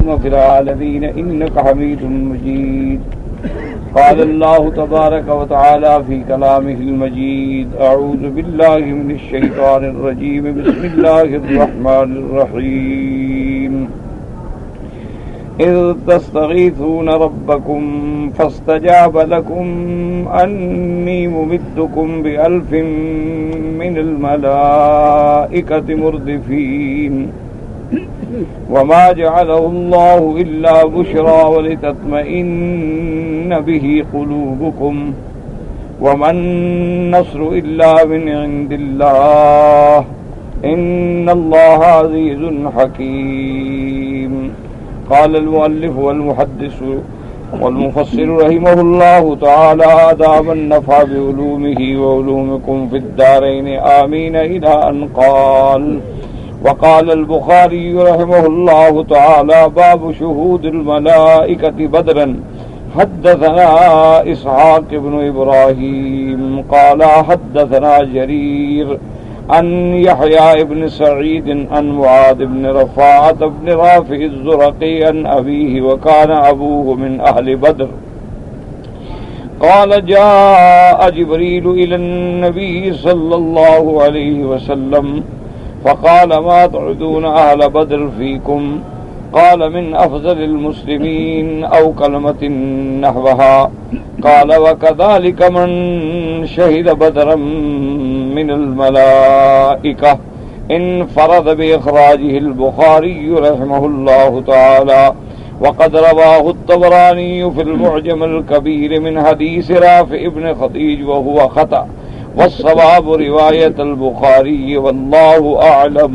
في العالمين إنك حميد مجيد. قال الله تبارك وتعالى في كلامه المجيد: أعوذ بالله من الشيطان الرجيم. بسم الله الرحمن الرحيم. إذ تستغيثون ربكم فاستجاب لكم أني ممدكم بألف من الملائكة مردفين وما جعله الله إلا بشرى ولتطمئن به قلوبكم وما النصر إلا من عند الله إن الله عزيز حكيم. قال المؤلف والمحدث والمفسر رحمه الله تعالى: آداب النفع بعلومه وعلومكم في الدارين آمين، إلى أن قال. وقال البخاري رحمه الله تعالى: باب شهود الملائكة بدرا. حدثنا إسحاق بن إبراهيم قال حدثنا جرير عن يحيى بن سعيد عن معاذ بن رفاعة بن رافع الزرقي عن أبيه وكان أبوه من أهل بدر قال: جاء جبريل إلى النبي صلى الله عليه وسلم فقال: ما تعدون أهل بدر فيكم؟ قال: من أفضل المسلمين أو كلمة نحوها. قال: وكذلك من شهد بدرا من الملائكة. انفرد بإخراجه البخاري رحمه الله تعالى، وقد رواه الطبراني في المعجم الكبير من حديث رافع بن خديج وهو خطأ، والصواب روایت البخاری واللہ اعلم.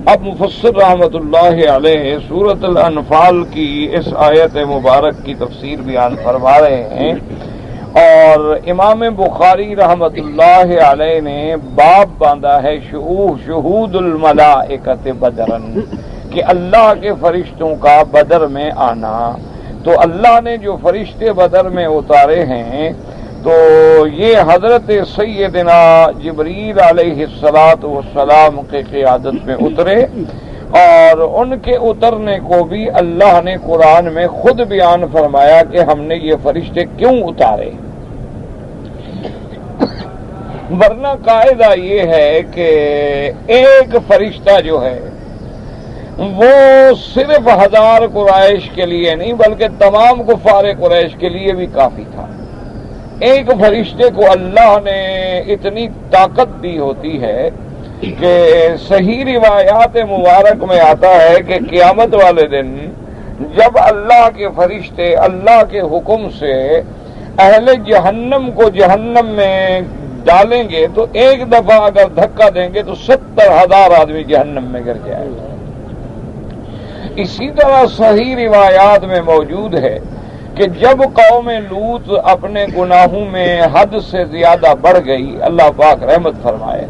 اب مفسر رحمت اللہ علیہ سورۃ الانفال کی اس آیت مبارک کی تفسیر بیان فرما رہے ہیں، اور امام بخاری رحمت اللہ علیہ نے باب باندھا ہے شہود الملائکۃ بدرن، کہ اللہ کے فرشتوں کا بدر میں آنا. تو اللہ نے جو فرشتے بدر میں اتارے ہیں تو یہ حضرت سیدنا جبریل علیہ السلام کے قیادت میں اترے، اور ان کے اترنے کو بھی اللہ نے قرآن میں خود بیان فرمایا کہ ہم نے یہ فرشتے کیوں اتارے. ورنہ قاعدہ یہ ہے کہ ایک فرشتہ جو ہے وہ صرف 1000 قریش کے لیے نہیں بلکہ تمام کفار قریش کے لیے بھی کافی تھا. ایک فرشتے کو اللہ نے اتنی طاقت دی ہوتی ہے کہ صحیح روایات مبارک میں آتا ہے کہ قیامت والے دن جب اللہ کے فرشتے اللہ کے حکم سے اہل جہنم کو جہنم میں ڈالیں گے تو ایک دفعہ اگر دھکا دیں گے تو 70,000 آدمی جہنم میں گر جائے گا. اسی طرح صحیح روایات میں موجود ہے کہ جب قوم لوط اپنے گناہوں میں حد سے زیادہ بڑھ گئی، اللہ پاک رحمت فرمائے،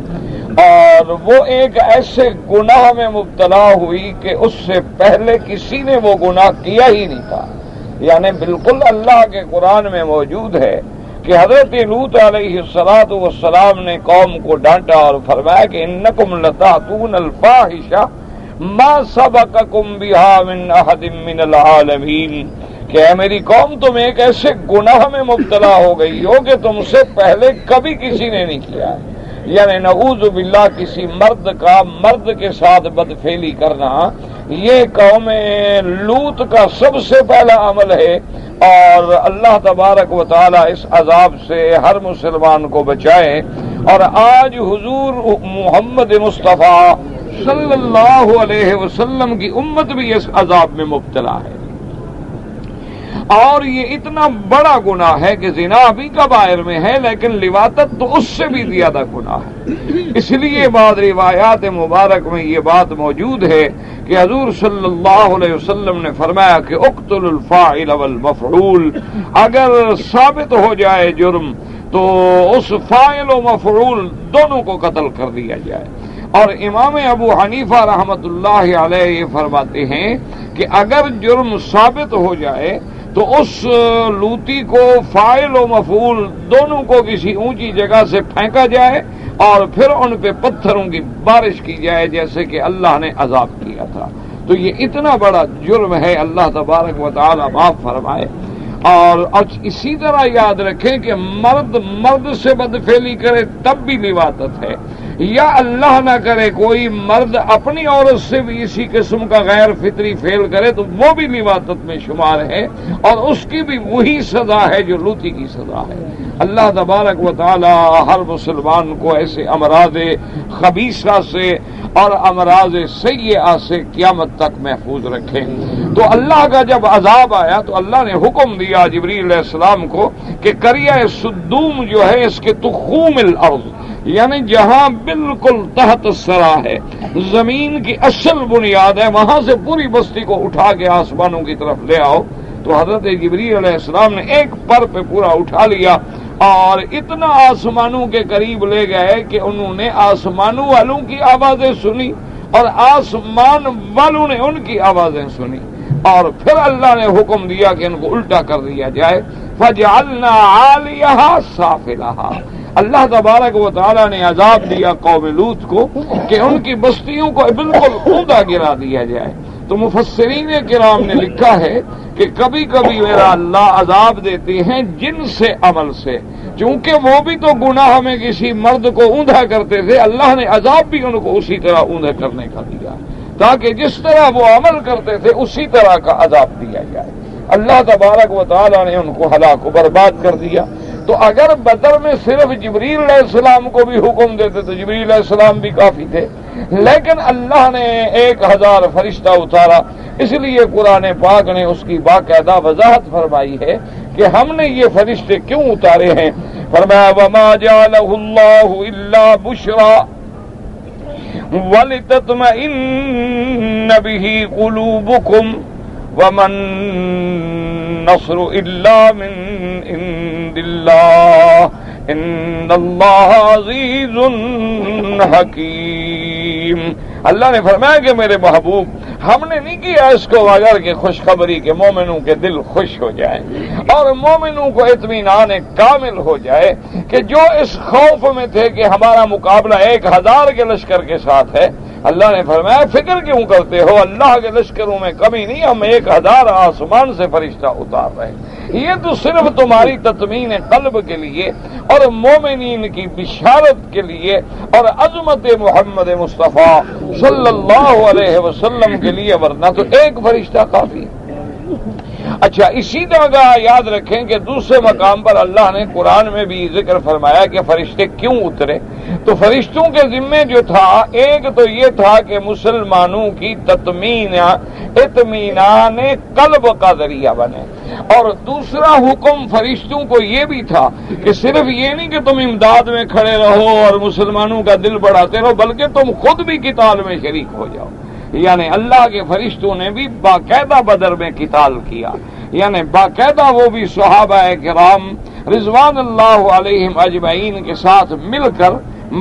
اور وہ ایک ایسے گناہ میں مبتلا ہوئی کہ اس سے پہلے کسی نے وہ گناہ کیا ہی نہیں تھا. یعنی بالکل اللہ کے قرآن میں موجود ہے کہ حضرت لوط علیہ السلام نے قوم کو ڈانٹا اور فرمایا کہ انکم لتاتون الفاحشہ ما سبقکم بہا من احد من العالمین، کہ اے میری قوم تم ایک ایسے گناہ میں مبتلا ہو گئی ہو کہ تم سے پہلے کبھی کسی نے نہیں کیا ہے. یعنی نعوذ باللہ کسی مرد کا مرد کے ساتھ بدفعلی کرنا یہ قوم لوط کا سب سے پہلا عمل ہے، اور اللہ تبارک و تعالی اس عذاب سے ہر مسلمان کو بچائے. اور آج حضور محمد مصطفیٰ صلی اللہ علیہ وسلم کی امت بھی اس عذاب میں مبتلا ہے. اور یہ اتنا بڑا گناہ ہے کہ زنا بھی کبائر میں ہے، لیکن لواطت تو اس سے بھی زیادہ گناہ ہے. اس لیے بعض روایات مبارک میں یہ بات موجود ہے کہ حضور صلی اللہ علیہ وسلم نے فرمایا کہ اقتل الفاعل والمفعول، اگر ثابت ہو جائے جرم تو اس فاعل و مفعول دونوں کو قتل کر دیا جائے. اور امام ابو حنیفہ رحمت اللہ علیہ یہ فرماتے ہیں کہ اگر جرم ثابت ہو جائے تو اس لوتی کو فاعل و مفعول دونوں کو کسی اونچی جگہ سے پھینکا جائے اور پھر ان پہ پتھروں کی بارش کی جائے جیسے کہ اللہ نے عذاب کیا تھا. تو یہ اتنا بڑا جرم ہے، اللہ تبارک و تعالی معاف فرمائے۔ اور اسی طرح یاد رکھیں کہ مرد سے بدفعلی کرے تب بھی لواطت ہے، یا اللہ نہ کرے کوئی مرد اپنی عورت سے بھی اسی قسم کا غیر فطری فعل کرے تو وہ بھی لواطت میں شمار ہے، اور اس کی بھی وہی سزا ہے جو لوطی کی سزا ہے۔ اللہ تبارک و تعالی ہر مسلمان کو ایسے امراض خبیثہ سے اور امراض سیئہ سے قیامت تک محفوظ رکھے۔ تو اللہ کا جب عذاب آیا تو اللہ نے حکم دیا جبریل علیہ السلام کو کہ قریہ صدوم جو ہے اس کے تخوم الارض، یعنی جہاں بالکل تحت الثری ہے، زمین کی اصل بنیاد ہے، وہاں سے پوری بستی کو اٹھا کے آسمانوں کی طرف لے آؤ۔ تو حضرت جبریل علیہ السلام نے ایک پر پہ پورا اٹھا لیا اور اتنا آسمانوں کے قریب لے گئے کہ انہوں نے آسمانوں والوں کی آوازیں سنی اور آسمان والوں نے ان کی آوازیں سنی، اور پھر اللہ نے حکم دیا کہ ان کو الٹا کر دیا جائے۔ فَجَعَلْنَا عَالِيَهَا سَافِلَهَا، اللہ تبارک و تعالیٰ نے عذاب دیا قوم لوط کو کہ ان کی بستیوں کو بالکل اوندا گرا دیا جائے۔ تو مفسرین کرام نے لکھا ہے کہ کبھی کبھی میرا اللہ عذاب دیتے ہیں جن سے عمل سے، چونکہ وہ بھی تو گناہ میں کسی مرد کو اوندا کرتے تھے، اللہ نے عذاب بھی ان کو اسی طرح اوندا کرنے کا دیا تاکہ جس طرح وہ عمل کرتے تھے اسی طرح کا عذاب دیا جائے۔ اللہ تبارک و تعالیٰ نے ان کو ہلاک و برباد کر دیا۔ تو اگر بدر میں صرف جبریل علیہ السلام کو بھی حکم دیتے تو جبریل علیہ السلام بھی کافی تھے، لیکن اللہ نے 1000 فرشتہ اتارا، اس لیے قرآن پاک نے اس کی باقاعدہ وضاحت فرمائی ہے کہ ہم نے یہ فرشتے کیوں اتارے ہیں۔ فرمایا وما جعلہ اللہ الا بشرا وَلِتَطْمَئِنَّ بِهِ قُلُوبُكُمْ وَمَا النَّصْرُ إِلَّا مِنْ عِنْدِ اللَّهِ إِنَّ اللَّهَ عَزِيزٌ حَكِيمٌ۔ اللہ نے فرمایا کہ میرے محبوب ہم نے نہیں کیا اس کو مگر کہ خوشخبری کے مومنوں کے دل خوش ہو جائیں اور مومنوں کو اطمینان کامل ہو جائے کہ جو اس خوف میں تھے کہ ہمارا مقابلہ 1000 کے لشکر کے ساتھ ہے، اللہ نے فرمایا فکر کیوں کرتے ہو، اللہ کے لشکروں میں کمی نہیں، ہم 1000 آسمان سے فرشتہ اتار رہے ہیں۔ یہ تو صرف تمہاری تطمین قلب کے لیے اور مومنین کی بشارت کے لیے اور عظمت محمد مصطفیٰ صلی اللہ علیہ وسلم کے لیے، ورنہ تو ایک فرشتہ کافی ہے۔ اچھا، اسی طرح یاد رکھیں کہ دوسرے مقام پر اللہ نے قرآن میں بھی ذکر فرمایا کہ فرشتے کیوں اترے۔ تو فرشتوں کے ذمے جو تھا، ایک تو یہ تھا کہ مسلمانوں کی اطمینان قلب کا ذریعہ بنے، اور دوسرا حکم فرشتوں کو یہ بھی تھا کہ صرف یہ نہیں کہ تم امداد میں کھڑے رہو اور مسلمانوں کا دل بڑھاتے رہو، بلکہ تم خود بھی قتال میں شریک ہو جاؤ۔ یعنی اللہ کے فرشتوں نے بھی باقاعدہ بدر میں قتال کیا، یعنی باقاعدہ وہ بھی صحابہ کرام رضوان اللہ علیہم اجمعین کے ساتھ مل کر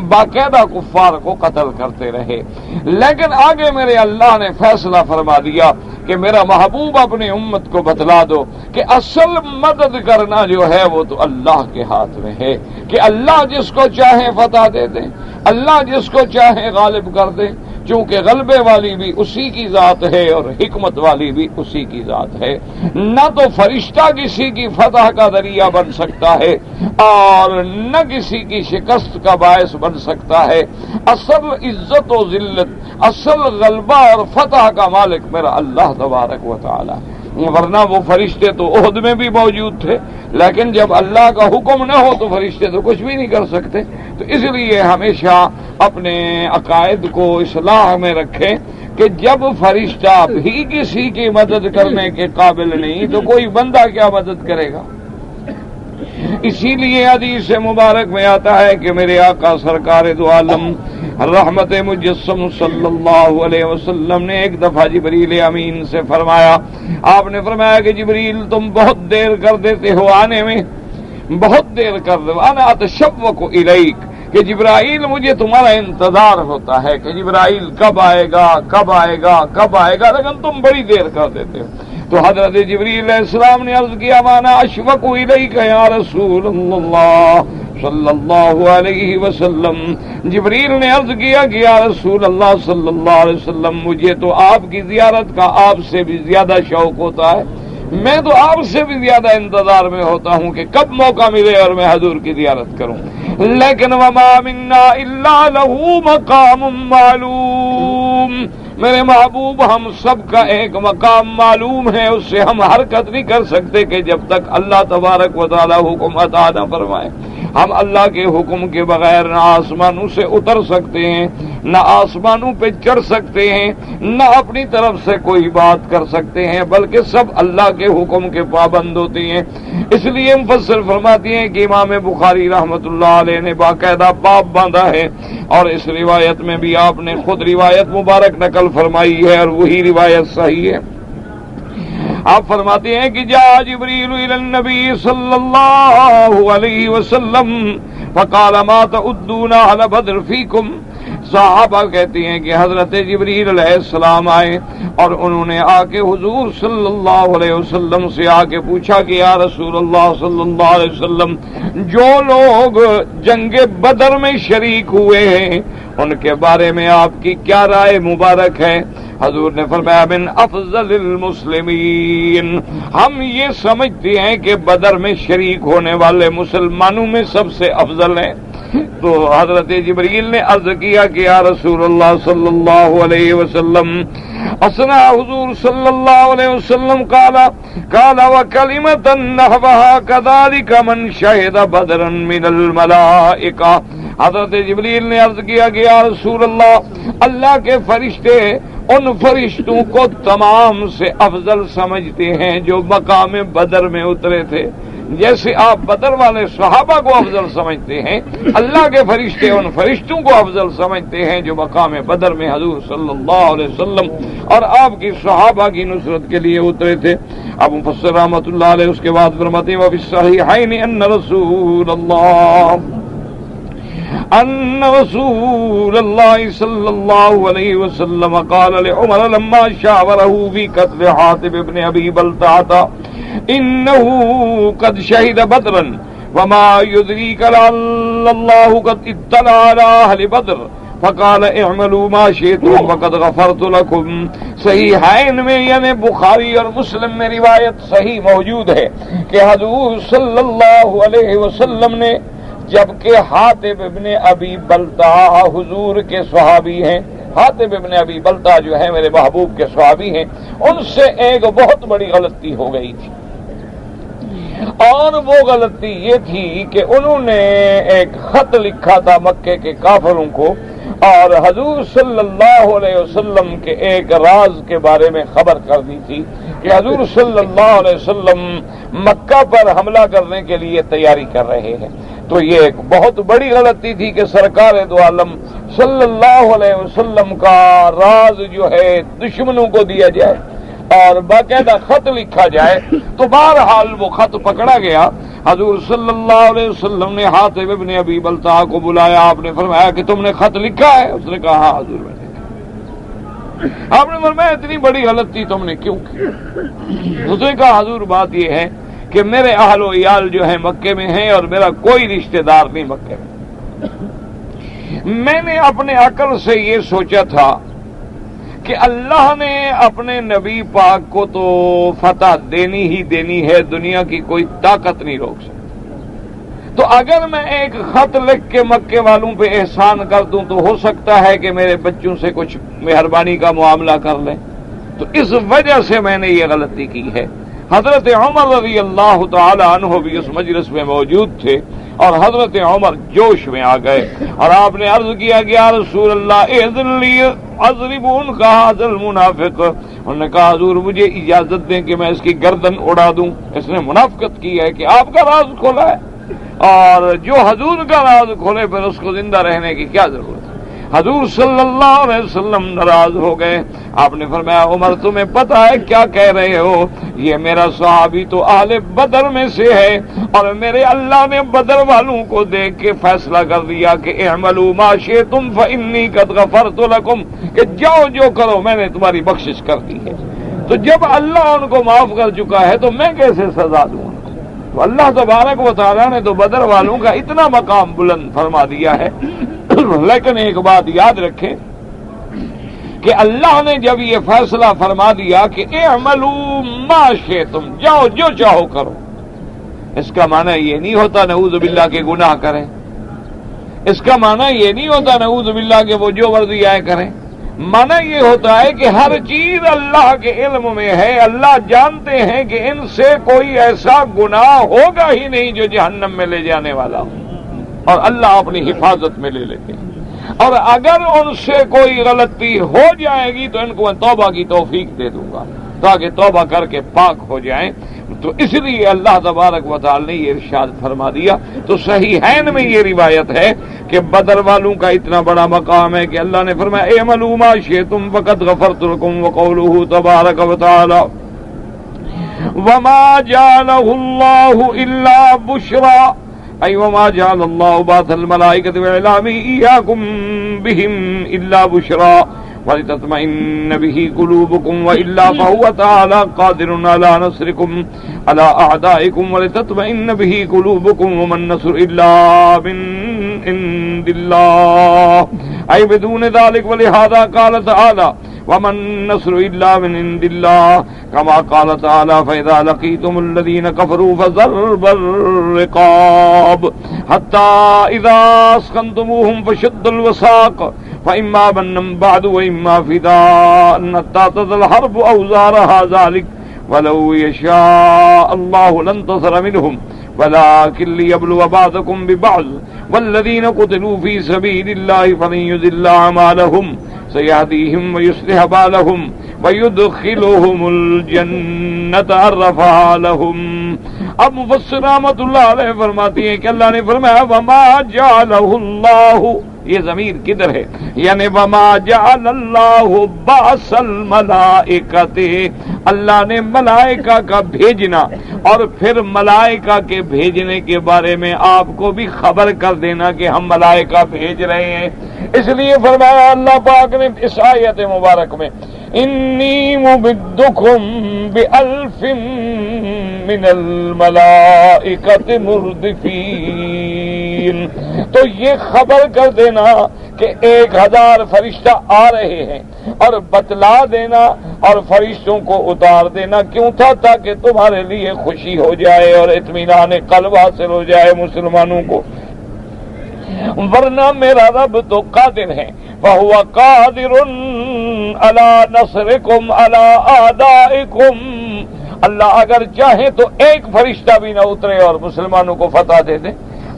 باقاعدہ کفار کو قتل کرتے رہے۔ لیکن آگے میرے اللہ نے فیصلہ فرما دیا کہ میرا محبوب اپنی امت کو بتلا دو کہ اصل مدد کرنا جو ہے وہ تو اللہ کے ہاتھ میں ہے، کہ اللہ جس کو چاہے فتح دے دیں، اللہ جس کو چاہے غالب کر دیں، چونکہ غلبے والی بھی اسی کی ذات ہے اور حکمت والی بھی اسی کی ذات ہے۔ نہ تو فرشتہ کسی کی فتح کا ذریعہ بن سکتا ہے اور نہ کسی کی شکست کا باعث بن سکتا ہے۔ اصل عزت و ذلت، اصل غلبہ اور فتح کا مالک میرا اللہ تبارک و تعالی، ورنہ وہ فرشتے تو عہد میں بھی موجود تھے، لیکن جب اللہ کا حکم نہ ہو تو فرشتے تو کچھ بھی نہیں کر سکتے۔ تو اس لیے ہمیشہ اپنے عقائد کو اصلاح میں رکھیں کہ جب فرشتہ بھی کسی کی مدد کرنے کے قابل نہیں تو کوئی بندہ کیا مدد کرے گا۔ اسی لیے حدیث مبارک میں آتا ہے کہ میرے آقا سرکار دو عالم رحمت مجسم صلی اللہ علیہ وسلم نے ایک دفعہ جبریل امین سے فرمایا، آپ نے فرمایا کہ جبریل تم بہت دیر کر دیتے ہو آنے میں، بہت دیر کر دو، انا اتشوق الیک، کہ جبرائیل مجھے تمہارا انتظار ہوتا ہے کہ جبرائیل کب آئے گا کب آئے گا کب آئے گا، لیکن تم بڑی دیر کر دیتے ہو۔ تو حضرت جبریل علیہ السلام نے عرض کیا، مانا اشفق الیک یا رسول اللہ صلی اللہ علیہ وسلم، جبریل نے عرض کیا کہ یا رسول اللہ صلی اللہ علیہ وسلم، مجھے تو آپ کی زیارت کا آپ سے بھی زیادہ شوق ہوتا ہے، میں تو آپ سے بھی زیادہ انتظار میں ہوتا ہوں کہ کب موقع ملے اور میں حضور کی زیارت کروں، لیکن وما منا الا لہ مقام معلوم، میرے محبوب ہم سب کا ایک مقام معلوم ہے، اس سے ہم حرکت نہیں کر سکتے کہ جب تک اللہ تبارک و تعالی حکم عطا نہ فرمائے۔ ہم اللہ کے حکم کے بغیر نہ آسمانوں سے اتر سکتے ہیں، نہ آسمانوں پہ چڑھ سکتے ہیں، نہ اپنی طرف سے کوئی بات کر سکتے ہیں، بلکہ سب اللہ کے حکم کے پابند ہوتے ہیں۔ اس لیے مفسر فرماتے ہیں کہ امام بخاری رحمۃ اللہ علیہ نے باقاعدہ باب باندھا ہے، اور اس روایت میں بھی آپ نے خود روایت مبارک نقل فرمائی ہے، اور وہی روایت صحیح ہے۔ آپ فرماتے ہیں کہ جاء جبریل الی النبی صلی اللہ علیہ وسلم فقال ما تعدون علی بدر فیکم، صحابہ کہتے ہیں کہ حضرت جبریل علیہ السلام آئے اور انہوں نے آ کے حضور صلی اللہ علیہ وسلم سے آ کے پوچھا کہ یا رسول اللہ صلی اللہ علیہ وسلم، جو لوگ جنگ بدر میں شریک ہوئے ہیں ان کے بارے میں آپ کی کیا رائے مبارک ہے؟ حضور نے فرمایا من افضل المسلمین، ہم یہ سمجھتے ہیں کہ بدر میں شریک ہونے والے مسلمانوں میں سب سے افضل ہیں۔ تو حضرت جبریل نے عرض کیا کہ یا رسول اللہ صلی اللہ علیہ وسلم، اسنا حضور صلی اللہ علیہ وسلم قال وکلمۃ نحوها كذلك من شهد بدرا من الملائکہ، حضرت جبریل نے عرض کیا کہ یا رسول اللہ کے فرشتے ان فرشتوں کو تمام سے افضل سمجھتے ہیں جو مقام بدر میں اترے تھے، جیسے آپ بدر والے صحابہ کو افضل سمجھتے ہیں، اللہ کے فرشتے ان فرشتوں کو افضل سمجھتے ہیں جو مقام بدر میں حضور صلی اللہ علیہ وسلم اور آپ کی صحابہ کی نصرت کے لیے اترے تھے۔ اب مفسر رحمۃ اللہ علیہ اس کے بعد فرماتے ہیں وفی الصحیحین ان رسول اللہ صلی اللہ علیہ وسلم قال لعمر لما شاوره في قتل حاتب ابن ابي بلتعة انه قد شهد بدرا وما يدريك لعل الله قد اطلع على اهل بدر فقال اعملوا ما شئتم وقد غفرت لكم۔ صحیحین میں یعنی بخاری اور مسلم میں روایت صحیح موجود ہے کہ حضور صلی اللہ علیہ وسلم نے جبکہ حاتب ابن ابی بلتعہ حضور کے صحابی ہیں، حاتب ابن ابی بلتعہ جو ہے میرے محبوب کے صحابی ہیں، ان سے ایک بہت بڑی غلطی ہو گئی تھی، اور وہ غلطی یہ تھی کہ انہوں نے ایک خط لکھا تھا مکے کے کافروں کو، اور حضور صلی اللہ علیہ وسلم کے ایک راز کے بارے میں خبر کر دی تھی کہ حضور صلی اللہ علیہ وسلم مکہ پر حملہ کرنے کے لیے تیاری کر رہے ہیں۔ تو یہ ایک بہت بڑی غلطی تھی کہ سرکار دو عالم صلی اللہ علیہ وسلم کا راز جو ہے دشمنوں کو دیا جائے اور باقاعدہ خط لکھا جائے۔ تو بہرحال وہ خط پکڑا گیا، حضور صلی اللہ علیہ وسلم نے حاتب ابن ابی بلتعہ کو بلایا، آپ نے فرمایا کہ تم نے خط لکھا ہے؟ اس نے کہا ہاں حضور میں نے لکھا۔ آپ نے فرمایا اتنی بڑی غلطی تم نے کیوں کی؟ اس نے کہا حضور بات یہ ہے کہ میرے اہل و عیال جو ہیں مکے میں ہیں اور میرا کوئی رشتہ دار نہیں مکے میں نے اپنے عقل سے یہ سوچا تھا کہ اللہ نے اپنے نبی پاک کو تو فتح دینی ہی دینی ہے، دنیا کی کوئی طاقت نہیں روک سکتی، تو اگر میں ایک خط لکھ کے مکے والوں پہ احسان کر دوں تو ہو سکتا ہے کہ میرے بچوں سے کچھ مہربانی کا معاملہ کر لیں، تو اس وجہ سے میں نے یہ غلطی کی ہے۔ حضرت عمر رضی اللہ تعالی عنہ بھی اس مجلس میں موجود تھے، اور حضرت عمر جوش میں آ گئے اور آپ نے عرض کیا کہ یا رسول اللہ اذن لی اضرب عنق ھذا المنافق، انہوں نے کہا حضور مجھے اجازت دیں کہ میں اس کی گردن اڑا دوں، اس نے منافقت کی ہے کہ آپ کا راز کھولا ہے، اور جو حضور کا راز کھولے پھر اس کو زندہ رہنے کی کیا ضرورت ہے۔ حضور صلی اللہ علیہ وسلم ناراض ہو گئے، آپ نے فرمایا عمر تمہیں پتہ ہے کیا کہہ رہے ہو؟ یہ میرا صحابی تو اہل بدر میں سے ہے، اور میرے اللہ نے بدر والوں کو دیکھ کے فیصلہ کر دیا کہ اعملوا ما شئتم فانی قد غفرت لکم، کہ جاؤ جو کرو میں نے تمہاری بخشش کر دی ہے۔ تو جب اللہ ان کو معاف کر چکا ہے تو میں کیسے سزا دوں ان کو؟ تو اللہ تبارک و تعالیٰ نے تو بدر والوں کا اتنا مقام بلند فرما دیا ہے لیکن ایک بات یاد رکھیں کہ اللہ نے جب یہ فیصلہ فرما دیا کہ اعملوا ما شئتم، جاؤ جو چاہو کرو، اس کا معنی یہ نہیں ہوتا نعوذ باللہ کے گناہ کریں، اس کا معنی یہ نہیں ہوتا نعوذ باللہ کے وہ جو مرضی آئے کریں، معنی یہ ہوتا ہے کہ ہر چیز اللہ کے علم میں ہے، اللہ جانتے ہیں کہ ان سے کوئی ایسا گناہ ہوگا ہی نہیں جو جہنم میں لے جانے والا ہو، اور اللہ اپنی حفاظت میں لے لیتے ہیں، اور اگر ان سے کوئی غلطی ہو جائے گی تو ان کو میں توبہ کی توفیق دے دوں گا تاکہ توبہ کر کے پاک ہو جائیں۔ تو اس لیے اللہ تبارک و تعالی نے یہ ارشاد فرما دیا۔ تو صحیحین میں یہ روایت ہے کہ بدر والوں کا اتنا بڑا مقام ہے کہ اللہ نے فرمایا اعملوا ما شئتم فقد غفرت لكم، وقوله تبارک و تعالی وما جعله الله الا بشرى أي وما جعل الله بعث الملائكة وإعلام إياكم بهم إلا بشرى ولتطمئن به قلوبكم وإلا فهو تعالى قادر على نصركم على أعدائكم ولتطمئن به قلوبكم وما النصر إلا من عند الله أي بدون ذلك، ولهذا قال تعالى وما النصر إلا من عند الله كما قال تعالى فإذا لقيتم الذين كفروا فضرب الرقاب حتى إذا أثخنتموهم فشدوا الوثاق فإما منا بعد وإما فداء حتى تضل الحرب أوزارها ذلك ولو يشاء الله لانتصر منهم ولكن ليبلو بعضكم ببعض والذين قتلوا في سبيل الله فلن يضل أعمالهم سيهديهم ويصلح بالهم ويدخلهم الجنة عرفها لهم۔ اب مفسر رحمۃ اللہ علیہ فرماتی ہیں کہ اللہ نے فرمایا وما جعلہ اللہ، یہ ضمیر کدھر ہے؟ یعنی وما جعل اللہ بعث الملائکۃ، اللہ نے ملائکہ کا بھیجنا اور پھر ملائکہ کے بھیجنے کے بارے میں آپ کو بھی خبر کر دینا کہ ہم ملائکہ بھیج رہے ہیں، اس لیے فرمایا اللہ پاک نے اس آیت مبارک میں انی مبدکم بألف من الملائکۃ مردفین، تو یہ خبر کر دینا کہ 1000 فرشتہ آ رہے ہیں، اور بتلا دینا اور فرشتوں کو اتار دینا کیوں تھا؟ تاکہ تمہارے لیے خوشی ہو جائے اور اطمینان قلب حاصل ہو جائے مسلمانوں کو، ورنہ میرا رب تو قادر ہے، فَهُوَ قَادِرٌ عَلَى نَصْرِكُمْ عَلَى أَعْدَائِكُمْ، اللہ اگر چاہے تو ایک فرشتہ بھی نہ اترے اور مسلمانوں کو فتح دے دے۔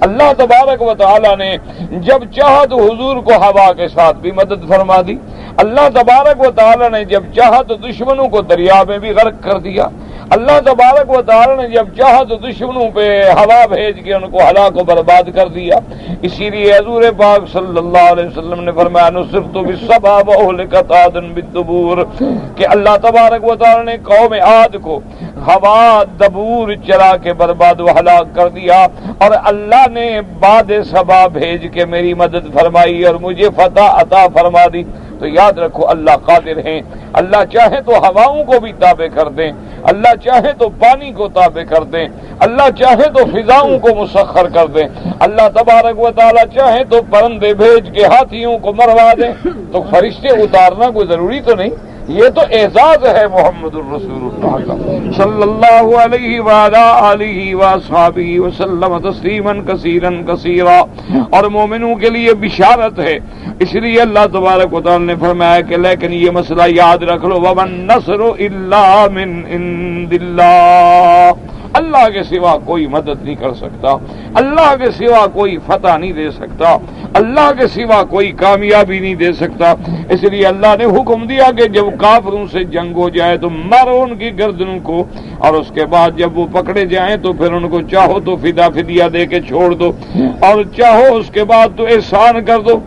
اللہ تبارک و تعالی نے جب چاہا تو حضور کو ہوا کے ساتھ بھی مدد فرما دی، اللہ تبارک و تعالی نے جب چاہا تو دشمنوں کو دریا میں بھی غرق کر دیا، اللہ تبارک و تعالی نے جب چاہا تو دشمنوں پہ ہوا بھیج کے ان کو ہلاک و برباد کر دیا۔ اسی لیے حضور پاک صلی اللہ علیہ وسلم نے فرمایا نصرت بالصبا واهلكت عاد بالدبور، کہ اللہ تبارک و تعالی نے قوم عاد کو ہوا دبور چلا کے برباد و ہلاک کر دیا، اور اللہ نے باد صبا بھیج کے میری مدد فرمائی اور مجھے فتح عطا فرما دی۔ تو یاد رکھو اللہ قادر ہیں، اللہ چاہے تو ہواؤں کو بھی تابع کر دیں، اللہ چاہے تو پانی کو تابع کر دیں، اللہ چاہے تو فضاؤں کو مسخر کر دیں، اللہ تبارک و تعالی چاہے تو پرندے بھیج کے ہاتھیوں کو مروا دیں، تو فرشتے اتارنا کوئی ضروری تو نہیں، یہ تو اعزاز ہے محمد الرسول اللہ کا صلی اللہ علیہ وآلہ آلہ وصحبہ وسلم تسلیما کثیرا کثیرا، اور مومنوں کے لیے بشارت ہے۔ اس لیے اللہ تبارک و تعالی نے فرمایا کہ لیکن یہ مسئلہ یاد رکھ لو وَمَا النَّصْرُ إِلَّا مِنْ عِنْدِ اللَّهِ، اللہ کے سوا کوئی مدد نہیں کر سکتا، اللہ کے سوا کوئی فتح نہیں دے سکتا، اللہ کے سوا کوئی کامیابی نہیں دے سکتا۔ اس لیے اللہ نے حکم دیا کہ جب کافروں سے جنگ ہو جائے تو مارو ان کی گردنوں کو، اور اس کے بعد جب وہ پکڑے جائیں تو پھر ان کو چاہو تو فدیہ دے کے چھوڑ دو، اور چاہو اس کے بعد تو احسان کر دو۔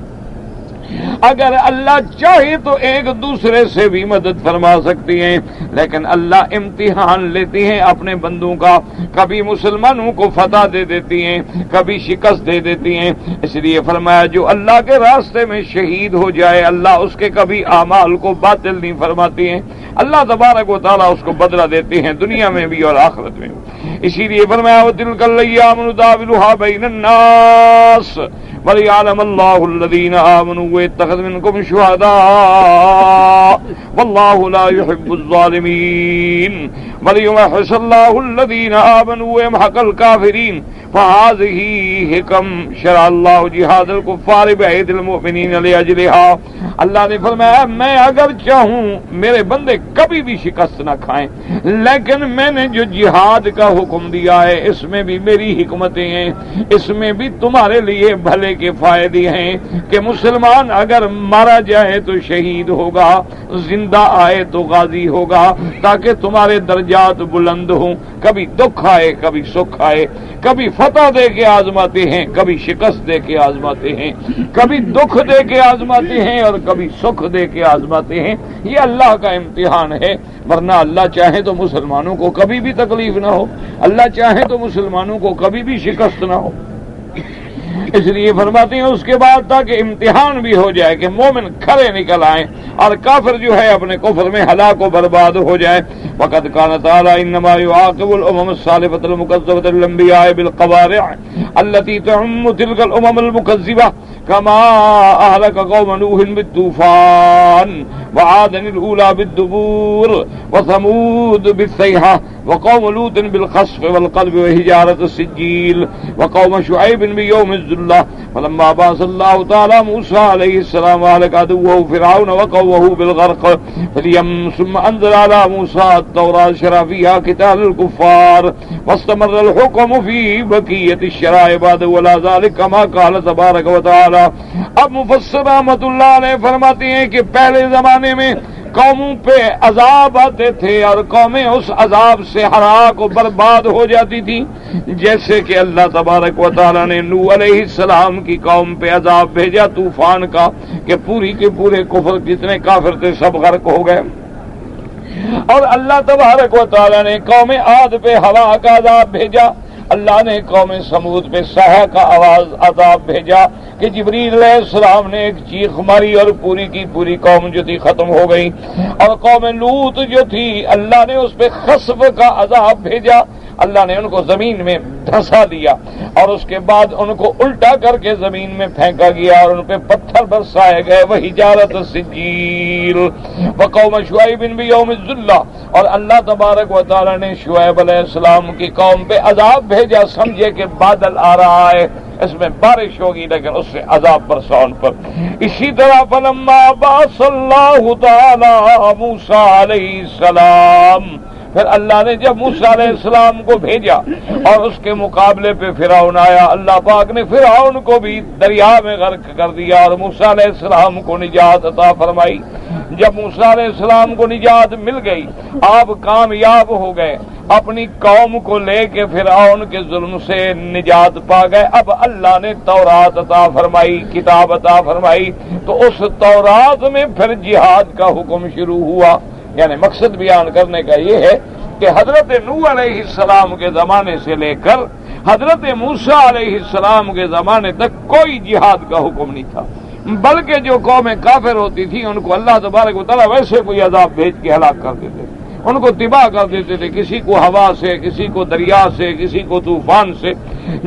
اگر اللہ چاہے تو ایک دوسرے سے بھی مدد فرما سکتی ہیں، لیکن اللہ امتحان لیتی ہیں اپنے بندوں کا، کبھی مسلمانوں کو فتح دے دیتی ہیں، کبھی شکست دے دیتی ہیں۔ اس لیے فرمایا جو اللہ کے راستے میں شہید ہو جائے اللہ اس کے کبھی اعمال کو باطل نہیں فرماتی ہیں، اللہ تبارک و تعالیٰ اس کو بدلہ دیتے ہیں دنیا میں بھی اور آخرت میں بھی۔ اسی لیے فرمایا وَتِلْكَ الْأَيَّامُ نُدَاوِلُهَا بَيْنَ النَّاسِ وَلِيَعْلَمَ اللَّهُ الَّذِينَ آمَنُوا وَيَتَّخِذَ مِنكُمْ شُهَدَاءَ وَاللَّهُ لَا يُحِبُّ الظَّالِمِينَ وَلِيُمَحِّصَ اللَّهُ الَّذِينَ آمَنُوا وَيَمْحَقَ الْكَافِرِينَ فَهَٰذِهِ حِكَمٌ شَرَعَ اللَّهُ جِهَادَ الْكُفَّارِ بِأَيْدِي الْمُؤْمِنِينَ لِأَجْلِهَا۔ اللہ نے فرمایا میں اگر چاہوں میرے بندے کبھی بھی شکست نہ کھائیں، لیکن میں نے جو جہاد کا حکم دیا ہے اس میں بھی میری حکمتیں ہیں، اس میں بھی تمہارے لیے بھلے کے فائدے ہیں کہ مسلمان اگر مارا جائے تو شہید ہوگا، زندہ آئے تو غازی ہوگا، تاکہ تمہارے درجات بلند ہوں۔ کبھی دکھ آئے کبھی سکھ آئے، کبھی فتح دے کے آزماتے ہیں، کبھی شکست دے کے آزماتے ہیں، کبھی دکھ دے کے آزماتے ہیں اور کبھی سکھ دے کے آزماتے ہیں۔ یہ اللہ کا امتحان ہے، ورنہ اللہ چاہے تو مسلمانوں کو کبھی بھی تکلیف نہ ہو، اللہ چاہے تو مسلمانوں کو کبھی بھی شکست نہ ہو۔ اس لیے فرماتے ہیں اس کے بعد تاکہ امتحان بھی ہو جائے کہ مومن کھڑے نکل آئیں اور کافر جو ہے اپنے کفر میں ہلاک و برباد ہو جائے۔ وقد كان تعالى انما يعاقب الامم السالفة المكذبة للانبياء بالقوارع التي تعم تلك الامم المكذبة كما اهلك قوم نوح بالطوفان وعاد الاولى بالدبور وثمود بالصيحة وقوم لوط بالخسف والقلب وحجارة السجيل وقوم شعيب بيوم الذلة فلما بعث الله تعالى موسى عليه السلام وأهلك عدوه فرعون وقومه بالغرق فاليم ثم أنزل على موسى التوراة شرع فيها قتال الكفار واستمر الحكم في بقية الشرائع بعد ولا ذلك كما قال تبارك وتعالى۔ اب مفسر رحمۃ اللہ علیہ فرماتے ہیں کہ پہلے زمانے میں قوموں پہ عذاب آتے تھے اور قومیں اس عذاب سے ہلاک و برباد ہو جاتی تھی، جیسے کہ اللہ تبارک و تعالیٰ نے نوح علیہ السلام کی قوم پہ عذاب بھیجا طوفان کا کہ پوری کے پورے کفر جتنے کافر تھے سب غرق ہو گئے، اور اللہ تبارک و تعالیٰ نے قوم عاد پہ ہوا کا عذاب بھیجا، اللہ نے قوم سمود پہ سہہ کا عذاب بھیجا کہ جبریل علیہ السلام نے ایک چیخ ماری اور پوری کی پوری قوم جو تھی ختم ہو گئی، اور قوم لوط جو تھی اللہ نے اس پہ خسف کا عذاب بھیجا، اللہ نے ان کو زمین میں دھسا دیا اور اس کے بعد ان کو الٹا کر کے زمین میں پھینکا گیا اور ان پہ پتھر برسائے گئے، وہی جارت السجیل وقوم شعیب بیوم الذلہ، اور اللہ تبارک و تعالی نے شعیب علیہ السلام کی قوم پہ عذاب بھیجا، سمجھے کہ بادل آ رہا ہے اس میں بارش ہوگی لیکن اس سے عذاب برسا ان پر۔ اسی طرح فلما بعث اللہ تعالی موسیٰ علیہ السلام، پھر اللہ نے جب موسیٰ علیہ السلام کو بھیجا اور اس کے مقابلے پہ فرعون آیا، اللہ پاک نے فرعون کو بھی دریا میں غرق کر دیا اور موسیٰ علیہ السلام کو نجات عطا فرمائی۔ جب موسیٰ علیہ السلام کو نجات مل گئی، آپ کامیاب ہو گئے، اپنی قوم کو لے کے فرعون کے ظلم سے نجات پا گئے، اب اللہ نے تورات عطا فرمائی، کتاب عطا فرمائی، تو اس تورات میں پھر جہاد کا حکم شروع ہوا۔ یعنی مقصد بیان کرنے کا یہ ہے کہ حضرت نوح علیہ السلام کے زمانے سے لے کر حضرت موسیٰ علیہ السلام کے زمانے تک کوئی جہاد کا حکم نہیں تھا، بلکہ جو قومیں کافر ہوتی تھی ان کو اللہ تبارک و تعالیٰ ویسے کوئی عذاب بھیج کے ہلاک کر دیتے، ان کو تباہ کر دیتے تھے، کسی کو ہوا سے، کسی کو دریا سے، کسی کو طوفان سے۔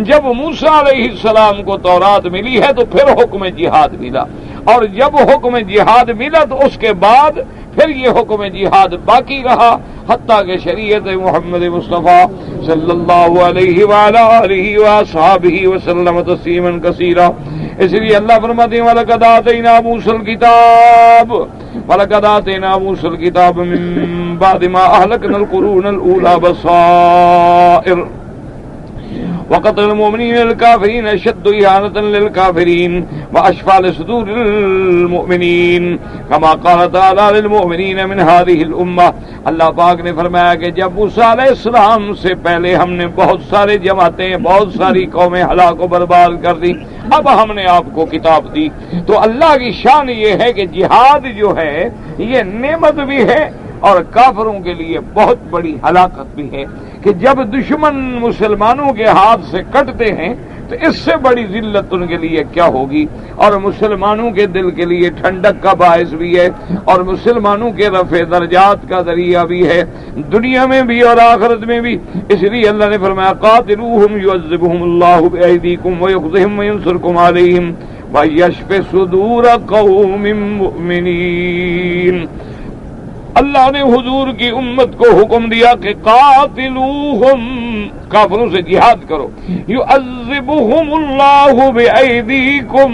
جب موسیٰ علیہ السلام کو تورات ملی ہے تو پھر حکم جہاد ملا، اور جب حکم جہاد ملا تو اس کے بعد پھر یہ حکم جہاد باقی رہا حتیٰ کہ شریعت محمد مصطفیٰ صلی اللہ علیہ وآلہ آلہ وصحبہ وسلم تسلیما کثیرا۔ اس لیے اللہ فرماتے ہیں وَلَقَدْ آتَيْنَا مُوسَى الْكِتَابَ وَلَقَدْ آتَيْنَا مُوسَى الْكِتَابَ مِن بَعْدِ مَا أَهْلَكْنَا الْقُرُونَ الْأُولَى بَصَائِرَ وقتل المؤمنین للکافرین اشد اہانۃ للکافرین واشفى لصدور المؤمنین کما قال تعالی للمؤمنین من هذه الامہ۔ اللہ پاک نے فرمایا کہ جب موسیٰ علیہ السلام سے پہلے ہم نے بہت سارے جماعتیں، بہت ساری قومیں ہلاک و برباد کر دی، اب ہم نے آپ کو کتاب دی، تو اللہ کی شان یہ ہے کہ جہاد جو ہے یہ نعمت بھی ہے اور کافروں کے لیے بہت بڑی ہلاکت بھی ہے، کہ جب دشمن مسلمانوں کے ہاتھ سے کٹتے ہیں تو اس سے بڑی ذلت ان کے لیے کیا ہوگی، اور مسلمانوں کے دل کے لیے ٹھنڈک کا باعث بھی ہے اور مسلمانوں کے رفع درجات کا ذریعہ بھی ہے، دنیا میں بھی اور آخرت میں بھی۔ اس لیے اللہ نے فرمایا قاتلوہم یعذبہم اللہ بایدیکم ویخزہم وینصرکم علیہم ویشف صدور قوم مؤمنین۔ اللہ نے حضور کی امت کو حکم دیا کہ قاتلوہم، کافروں سے جہاد کرو، یعذبہم اللہ بایدیکم،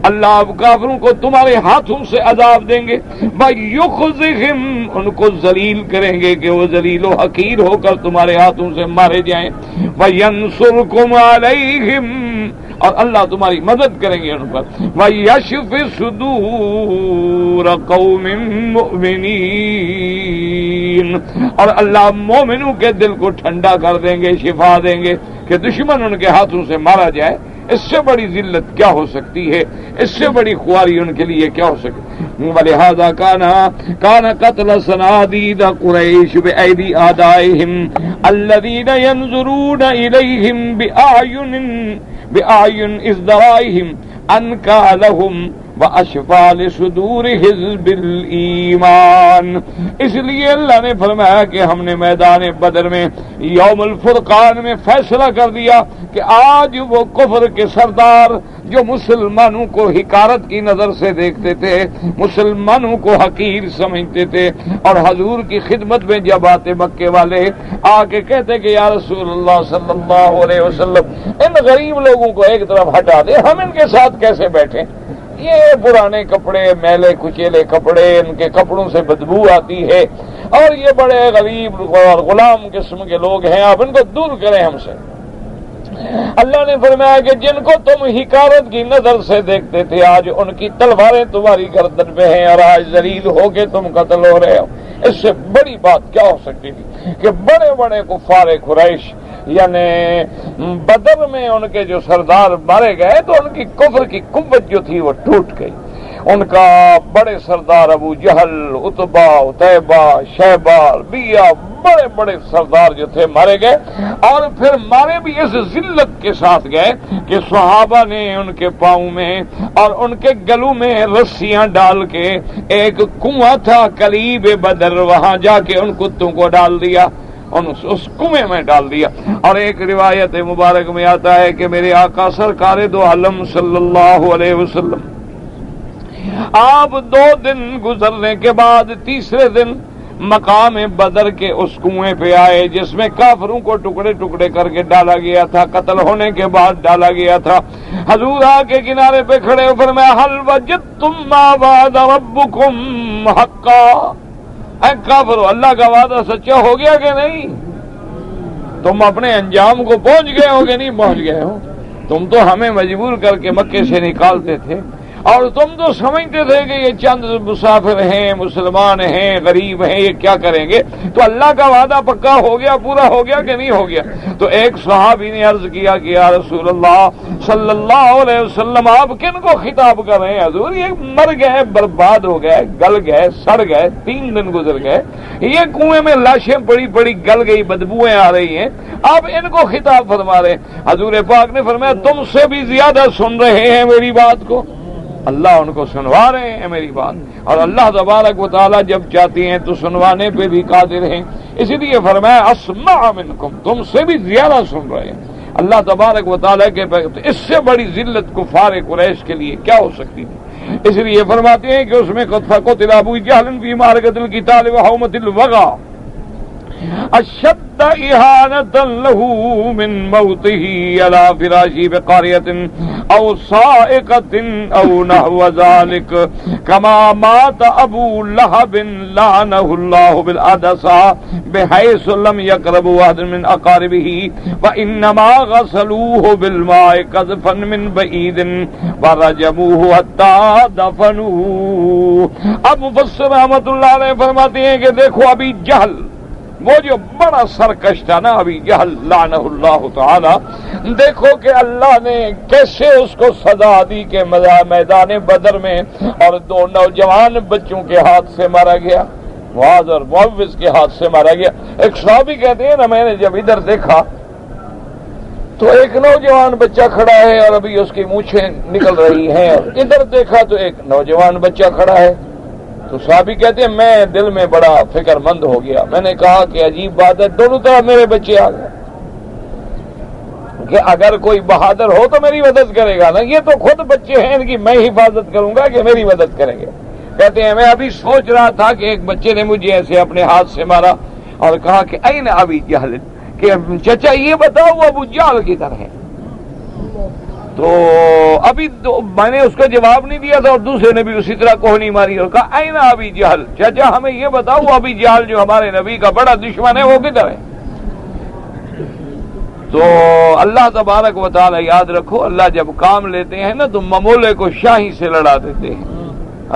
اللہ اب کافروں کو تمہارے ہاتھوں سے عذاب دیں گے، وَيُخْزِهِمْ، ان کو ذلیل کریں گے کہ وہ ذلیل و حقیر ہو کر تمہارے ہاتھوں سے مارے جائیں، وَيَنْصُرْكُمْ عَلَيْهِمْ، اور اللہ تمہاری مدد کریں گے ان پر، وَيَشْفِ صُدُورَ قَوْمٍ مُؤْمِنِينَ، اور اللہ مومنوں کے دل کو ٹھنڈا کر دیں گے، شفا دیں گے کہ دشمن ان کے ہاتھوں سے مارا جائے۔ اس سے بڑی ذلت کیا ہو سکتی ہے، اس سے بڑی خواری ان کے لیے کیا ہو سکتی ہے۔ وَلِهَذَا كَانَ قَتْلَ صَنَادِيدَ قُرَيْشِ بِأَيْدِي أَعْدَائِهِمْ الَّذِينَ يَنْظُرُونَ إِلَيْهِمْ بِأَعْيُنِ إِزْدَرَائِهِمْ أَنْكَى لَهُمْ وَأَشْفَى لِصُدُورِ حِزْبِ الْإِيمَانِ۔ اس لیے اللہ نے فرمایا کہ ہم نے میدان بدر میں یوم الفرقان میں فیصلہ کر دیا کہ آج وہ کفر کے سردار جو مسلمانوں کو حقارت کی نظر سے دیکھتے تھے، مسلمانوں کو حقیر سمجھتے تھے، اور حضور کی خدمت میں جب آتے مکے والے آ کے کہتے کہ یا رسول اللہ صلی اللہ علیہ وسلم ان غریب لوگوں کو ایک طرف ہٹا دے، ہم ان کے ساتھ کیسے بیٹھیں، یہ پرانے کپڑے، میلے کچیلے کپڑے، ان کے کپڑوں سے بدبو آتی ہے، اور یہ بڑے غریب اور غلام قسم کے لوگ ہیں، آپ ان کو دور کریں ہم سے۔ اللہ نے فرمایا کہ جن کو تم حقارت کی نظر سے دیکھتے تھے آج ان کی تلواریں تمہاری گردن پہ ہیں، اور آج ذلیل ہو کے تم قتل ہو رہے ہو۔ اس سے بڑی بات کیا ہو سکتی تھی کہ بڑے بڑے کفار قریش، یعنی بدر میں ان کے جو سردار مارے گئے تو ان کی کفر کی قوت جو تھی وہ ٹوٹ گئی۔ ان کا بڑے سردار ابو جہل، عتبہ، عتیبہ، شیبہ، ربیہ، بڑے بڑے سردار جو تھے مارے گئے، اور پھر مارے بھی اس ذلت کے ساتھ گئے کہ صحابہ نے ان کے پاؤں میں اور ان کے گلوں میں رسیاں ڈال کے، ایک کنواں تھا قلیب بدر، وہاں جا کے ان کتوں کو ڈال دیا، اس کنویں میں ڈال دیا۔ اور ایک روایت مبارک میں آتا ہے کہ میرے آقا سرکار دو عالم صلی اللہ علیہ وسلم آپ 2 دن گزرنے کے بعد تیسرے دن مقام بدر کے اس کنویں پہ آئے جس میں کافروں کو ٹکڑے ٹکڑے کر کے ڈالا گیا تھا، قتل ہونے کے بعد ڈالا گیا تھا۔ حضور آ کے کنارے پہ کھڑے ہو فرمایا هل وجدتم ما وعد ربكم حقا، اے کافرو اللہ کا وعدہ سچا ہو گیا کہ نہیں؟ تم اپنے انجام کو پہنچ گئے ہو کہ نہیں پہنچ گئے ہو؟ تم تو ہمیں مجبور کر کے مکے سے نکالتے تھے، اور تم تو سمجھتے تھے کہ یہ چند مسافر ہیں، مسلمان ہیں، غریب ہیں، یہ کیا کریں گے؟ تو اللہ کا وعدہ پکا ہو گیا، پورا ہو گیا کہ نہیں ہو گیا؟ تو ایک صحابی نے عرض کیا کہ یا رسول اللہ صلی اللہ علیہ وسلم آپ کن کو خطاب کر رہے ہیں؟ حضور یہ مر گئے، برباد ہو گئے، گل گئے، سڑ گئے، 3 دن گزر گئے، یہ کنویں میں لاشیں پڑی پڑی گل گئی، بدبوئیں آ رہی ہیں، آپ ان کو خطاب فرما رہے ہیں۔ حضور پاک نے فرمایا تم سے بھی زیادہ سن رہے ہیں میری بات کو، اللہ ان کو سنوا رہے ہیں میری بات، اور اللہ تبارک و تعالی جب چاہتی ہیں تو سنوانے پہ بھی قادر ہیں، اسی لیے فرمایا اسمع منکم، تم سے بھی زیادہ سن رہے ہیں اللہ تبارک و تعالی کے۔ اس سے بڑی ذلت کفار قریش کے لیے کیا ہو سکتی تھی؟ اس لیے فرماتے ہیں کہ اس میں قتل ابو جہل فی معرکۃ القتال وحومۃ الوغى، اشد اہانۃ لہ من موتہ علی فراشی بقاریۃ او صاعقۃ او نحو ذلک کما مات ابو لہب لعنہ اللہ بالعدسہ بحیث لم یقرب احد من اقاربہ وانما غسلوہ بالماء قذفا من بعید ورجموہ حتی دفنوہ۔ اب مفسر رحمۃ اللہ علیہ فرماتے ہیں کہ دیکھو ابی جہل، وہ جو بڑا سرکش تھا نا ابی جہل لعنہ اللہ تعالی، دیکھو کہ اللہ نے کیسے اس کو سزا دی کہ میدان بدر میں اور دو نوجوان بچوں کے ہاتھ سے مارا گیا، معاذ اور معوذ کے ہاتھ سے مارا گیا۔ ایک صحابی کہتے ہیں نا میں نے جب ادھر دیکھا تو ایک نوجوان بچہ کھڑا ہے اور ابھی اس کی مونچھیں نکل رہی ہیں، اور ادھر دیکھا تو ایک نوجوان بچہ کھڑا ہے، تو صحابی کہتے ہیں میں دل میں بڑا فکر مند ہو گیا، میں نے کہا کہ عجیب بات ہے دونوں طرف میرے بچے آ گئے، کہ اگر کوئی بہادر ہو تو میری مدد کرے گا نا، یہ تو خود بچے ہیں ان کی میں حفاظت کروں گا کہ میری مدد کریں گے۔ کہتے ہیں میں ابھی سوچ رہا تھا کہ ایک بچے نے مجھے ایسے اپنے ہاتھ سے مارا اور کہا کہ این ابی جہل، کہ چچا یہ بتاؤ وہ ابو جہل کی طرح ہے، تو ابھی میں نے اس کو جواب نہیں دیا تھا اور دوسرے نے بھی اسی طرح کوہنی ماری اور کہا این ابی جہل، چچا ہمیں یہ بتاؤ وہ ابی جہل جو ہمارے نبی کا بڑا دشمن ہے وہ کدھر ہے؟ تو اللہ تبارک و تعالی یاد رکھو، اللہ جب کام لیتے ہیں نا تو ممولے کو شاہی سے لڑا دیتے ہیں،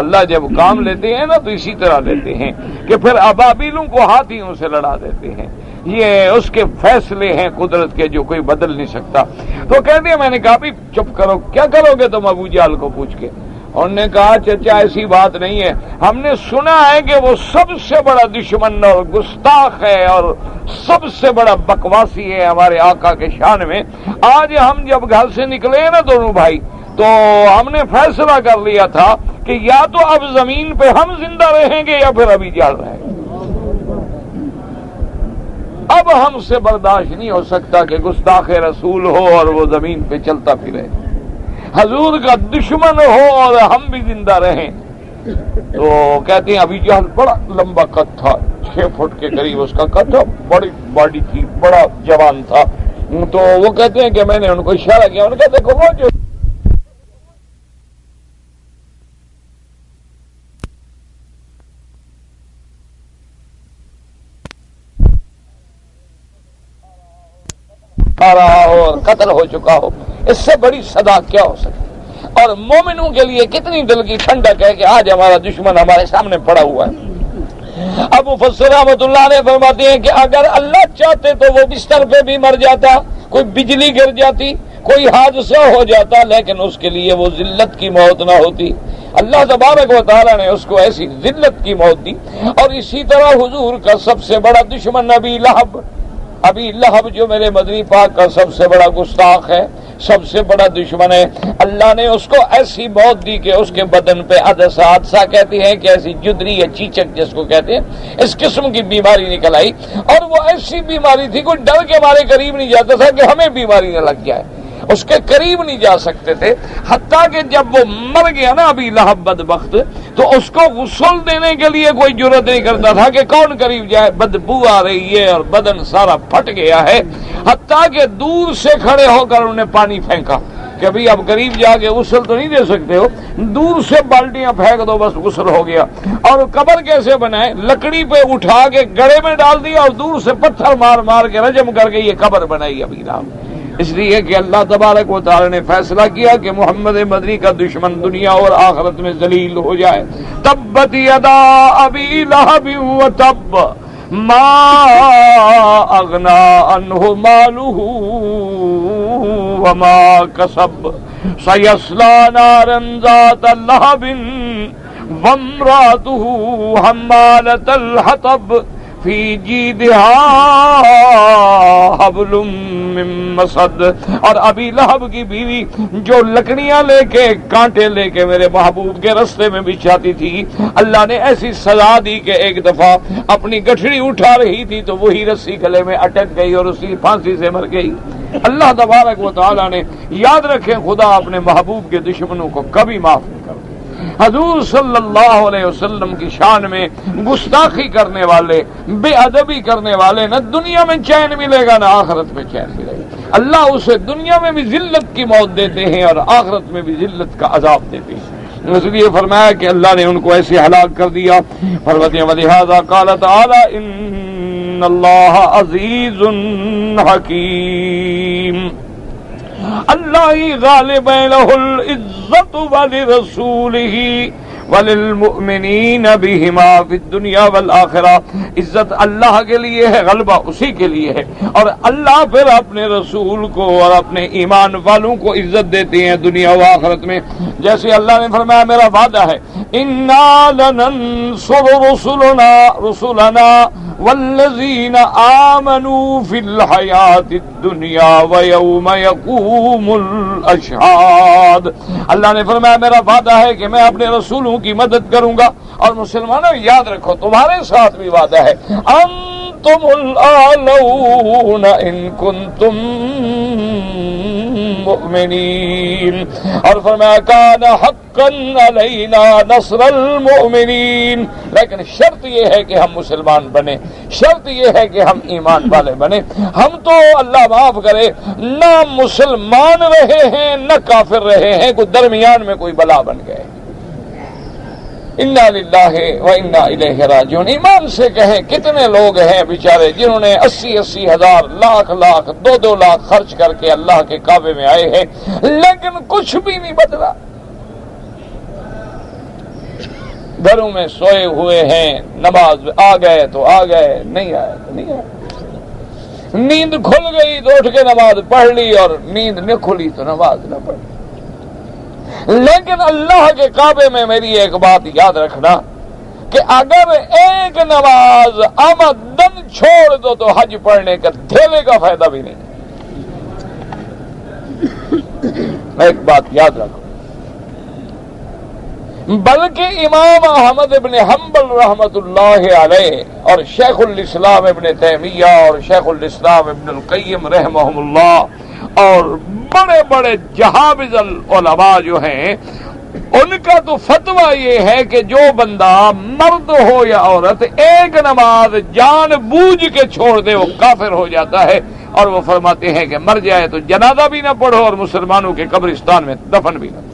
اللہ جب کام لیتے ہیں نا تو اسی طرح لیتے ہیں کہ پھر ابابیلوں کو ہاتھیوں سے لڑا دیتے ہیں، یہ اس کے فیصلے ہیں قدرت کے جو کوئی بدل نہیں سکتا۔ تو کہتے ہیں میں نے کہا بھی چپ کرو، کیا کرو گے تم ابو جہل کو پوچھ کے؟ انہوں نے کہا چچا ایسی بات نہیں ہے، ہم نے سنا ہے کہ وہ سب سے بڑا دشمن اور گستاخ ہے اور سب سے بڑا بکواسی ہے ہمارے آقا کے شان میں۔ آج ہم جب گھر سے نکلے ہیں نا دونوں بھائی تو ہم نے فیصلہ کر لیا تھا کہ یا تو اب زمین پہ ہم زندہ رہیں گے یا پھر ابھی جہل رہیں گے، اب ہم سے برداشت نہیں ہو سکتا کہ گستاخ رسول ہو اور وہ زمین پہ چلتا پھرے، حضور کا دشمن ہو اور ہم بھی زندہ رہیں۔ تو کہتے ہیں ابھی جہل بڑا لمبا قد تھا، 6 فٹ کے قریب اس کا قد تھا، بڑی باڈی تھی، بڑا جوان تھا۔ تو وہ کہتے ہیں کہ میں نے ان کو اشارہ کیا، انہوں نے کہا دیکھو وہ جو رہا ہو اور قتل ہو چکا ہو، اس سے بڑی سزا کیا ہو سکتی؟ اور مومنوں کے لیے کتنی دل کی ٹھنڈک ہے کہ آج ہمارا دشمن ہمارے سامنے پڑا ہوا ہے۔ اب مفسر رحمۃ اللہ علیہ فرماتے ہیں کہ اگر اللہ چاہتے تو وہ بستر پہ بھی مر جاتا، کوئی بجلی گر جاتی، کوئی حادثہ ہو جاتا، لیکن اس کے لیے وہ ذلت کی موت نہ ہوتی۔ اللہ تبارک و تعالیٰ نے اس کو ایسی ذلت کی موت دی۔ اور اسی طرح حضور کا سب سے بڑا دشمن ابی لہب جو میرے مدنی پاک کا سب سے بڑا گستاخ ہے، سب سے بڑا دشمن ہے، اللہ نے اس کو ایسی موت دی کہ اس کے بدن پہ حادثہ کہتے ہیں کہ ایسی جدری یا چیچک جس کو کہتے ہیں، اس قسم کی بیماری نکل آئی، اور وہ ایسی بیماری تھی کوئی ڈر کے مارے قریب نہیں جاتا تھا کہ ہمیں بیماری نہ لگ جائے، اس کے قریب نہیں جا سکتے تھے، حتیٰ کہ جب وہ مر گیا نا ابی لہب بدبخت، تو اس کو غسل دینے کے لیے کوئی جرت نہیں کرتا تھا کہ کون قریب جائے، بدبو آ رہی ہے اور بدن سارا پھٹ گیا ہے، حتیٰ کہ دور سے کھڑے ہو کر انہیں پانی پھینکا کہ ابھی اب قریب جا کے غسل تو نہیں دے سکتے ہو، دور سے بالٹیاں پھینک دو بس غسل ہو گیا۔ اور قبر کیسے بنائے؟ لکڑی پہ اٹھا کے گڑھے میں ڈال دیا اور دور سے پتھر مار مار کے رجم کر کے یہ قبر بنائی ابی لہب، اس لیے کہ اللہ تبارک و تعالی نے فیصلہ کیا کہ محمد مدنی کا دشمن دنیا اور آخرت میں ذلیل ہو جائے۔ تبت یدا ابی لہب وتب ما اغنی عنہ مالہ وما کسب سیصلی نارا ذات لہب وامرأتہ حمالۃ الحطب فی جیدہا حبل من مسد، اور ابی لہب کی بیوی جو لکڑیاں لے کے کانٹے لے کے میرے محبوب کے رستے میں بچھاتی تھی، اللہ نے ایسی سزا دی کہ ایک دفعہ اپنی گٹھڑی اٹھا رہی تھی تو وہی رسی گلے میں اٹک گئی اور اسی پھانسی سے مر گئی۔ اللہ تبارک و تعالی نے، یاد رکھیں، خدا اپنے محبوب کے دشمنوں کو کبھی معاف نہیں کرتا۔ حضور صلی اللہ علیہ وسلم کی شان میں گستاخی کرنے والے، بے ادبی کرنے والے، نہ دنیا میں چین ملے گا نہ آخرت میں چین ملے گا۔ اللہ اسے دنیا میں بھی ذلت کی موت دیتے ہیں اور آخرت میں بھی ذلت کا عذاب دیتے ہیں۔ اس لیے فرمایا کہ اللہ نے ان کو ایسے ہلاک کر دیا۔ فرماتے ولہذا قال تعالی ان اللہ عزیز حکیم، اللہ ہی غالب لہ العزت ولرسولہ وللمؤمنین بہما فی الدنیا والآخرہ، عزت اللہ کے لیے ہے، غلبہ اسی کے لیے ہے، اور اللہ پھر اپنے رسول کو اور اپنے ایمان والوں کو عزت دیتے ہیں دنیا و آخرت میں۔ جیسے اللہ نے فرمایا میرا وعدہ ہے انا لننصر رسلنا والذین آمنوا فی الحیاۃ الدنیا ویوم یقوم الاشہاد، اللہ نے فرمایا میرا وعدہ ہے کہ میں اپنے رسولوں کی مدد کروں گا، اور مسلمانوں یاد رکھو تمہارے ساتھ بھی وعدہ ہے انتم الاعلون ان کنتم مؤمنین، اور فرمایا کان حقا علینا نصر المؤمنین، لیکن شرط یہ ہے کہ ہم مسلمان بنے، شرط یہ ہے کہ ہم ایمان والے بنے۔ ہم تو اللہ معاف کرے نہ مسلمان رہے ہیں نہ کافر رہے ہیں، کوئی درمیان میں کوئی بلا بن گئے۔ انا للہ و انا الیہ راجعون، ایمان سے کہیں کتنے لوگ ہیں بیچارے جنہوں نے 80 ہزار، لاکھ 2 لاکھ خرچ کر کے اللہ کے کعبے میں آئے ہیں، لیکن کچھ بھی نہیں بدلا، گھروں میں سوئے ہوئے ہیں، نماز آ گئے تو آ گئے، نہیں آئے تو نہیں آئے، نیند کھل گئی تو اٹھ کے نماز پڑھ لی، اور نیند نہ کھلی تو نماز نہ پڑھی۔ لیکن اللہ کے کعبے میں میری ایک بات یاد رکھنا کہ اگر ایک نماز آمدن چھوڑ دو تو حج پڑھنے کا دھیلے کا فائدہ بھی نہیں۔ ایک بات یاد رکھو، بلکہ امام احمد ابن حنبل رحمت اللہ علیہ اور شیخ الاسلام ابن تیمیہ اور شیخ الاسلام ابن القیم رحمہم اللہ اور بڑے بڑے جہابذ العلماء جو ہیں، ان کا تو فتویٰ یہ ہے کہ جو بندہ مرد ہو یا عورت ایک نماز جان بوجھ کے چھوڑ دے وہ کافر ہو جاتا ہے، اور وہ فرماتے ہیں کہ مر جائے تو جنازہ بھی نہ پڑھو اور مسلمانوں کے قبرستان میں دفن بھی نہ۔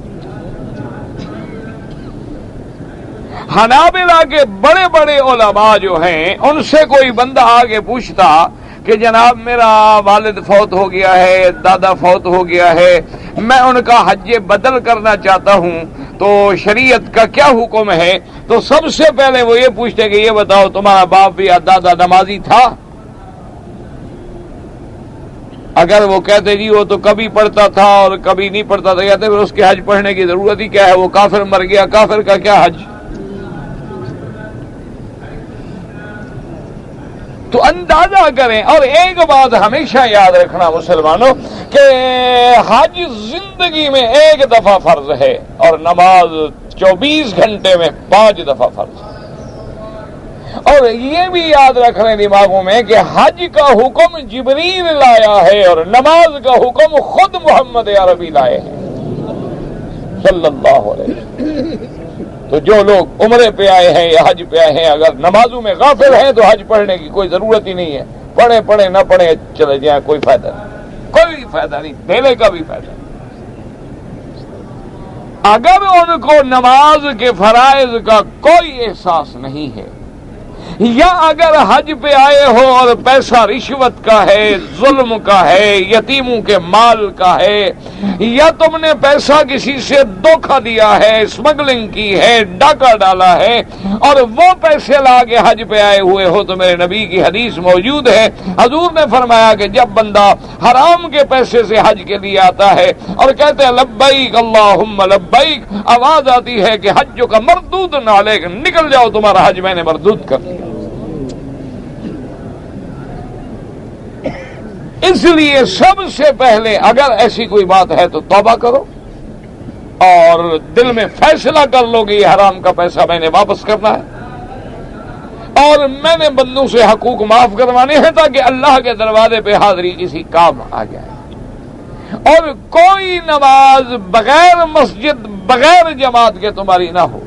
حنابلہ کے بڑے بڑے علماء جو ہیں ان سے کوئی بندہ آگے پوچھتا کہ جناب میرا والد فوت ہو گیا ہے، دادا فوت ہو گیا ہے، میں ان کا حج بدل کرنا چاہتا ہوں تو شریعت کا کیا حکم ہے، تو سب سے پہلے وہ یہ پوچھتے کہ یہ بتاؤ تمہارا باپ بھی یا دادا نمازی تھا؟ اگر وہ کہتے جی وہ تو کبھی پڑھتا تھا اور کبھی نہیں پڑھتا تھا، کہتے پھر اس کے حج پڑھنے کی ضرورت ہی کیا ہے، وہ کافر مر گیا، کافر کا کیا حج؟ تو اندازہ کریں۔ اور ایک بات ہمیشہ یاد رکھنا مسلمانوں کہ حج زندگی میں ایک دفعہ فرض ہے اور نماز 24 گھنٹے میں 5 دفعہ فرض ہے، اور یہ بھی یاد رکھنے دماغوں میں کہ حج کا حکم جبریل لایا ہے اور نماز کا حکم خود محمد عربی لائے ہیں صلی اللہ علیہ وسلم۔ تو جو لوگ عمرے پہ آئے ہیں یا حج پہ آئے ہیں اگر نمازوں میں غافل ہیں تو حج پڑھنے کی کوئی ضرورت ہی نہیں ہے، پڑھیں نہ پڑھیں چلے جائیں، کوئی فائدہ نہیں، کوئی فائدہ نہیں، دھیلے کا بھی فائدہ نہیں۔ اگر ان کو نماز کے فرائض کا کوئی احساس نہیں ہے، یا اگر حج پہ آئے ہو اور پیسہ رشوت کا ہے، ظلم کا ہے، یتیموں کے مال کا ہے، یا تم نے پیسہ کسی سے دھوکہ دیا ہے، اسمگلنگ کی ہے، ڈاکہ ڈالا ہے، اور وہ پیسے لا کے حج پہ آئے ہوئے ہو، تو میرے نبی کی حدیث موجود ہے، حضور نے فرمایا کہ جب بندہ حرام کے پیسے سے حج کے لیے آتا ہے اور کہتے ہیں لبیک اللہم لبیک، آواز آتی ہے کہ حج کا مردود علیک، نکل جاؤ تمہارا حج میں نے مردود کر دیا۔ اس لیے سب سے پہلے اگر ایسی کوئی بات ہے تو توبہ کرو اور دل میں فیصلہ کر لو کہ یہ حرام کا پیسہ میں نے واپس کرنا ہے اور میں نے بندوں سے حقوق معاف کروانے ہیں تاکہ اللہ کے دروازے پہ حاضری کسی کام آ جائے۔ اور کوئی نماز بغیر مسجد بغیر جماعت کے تمہاری نہ ہو۔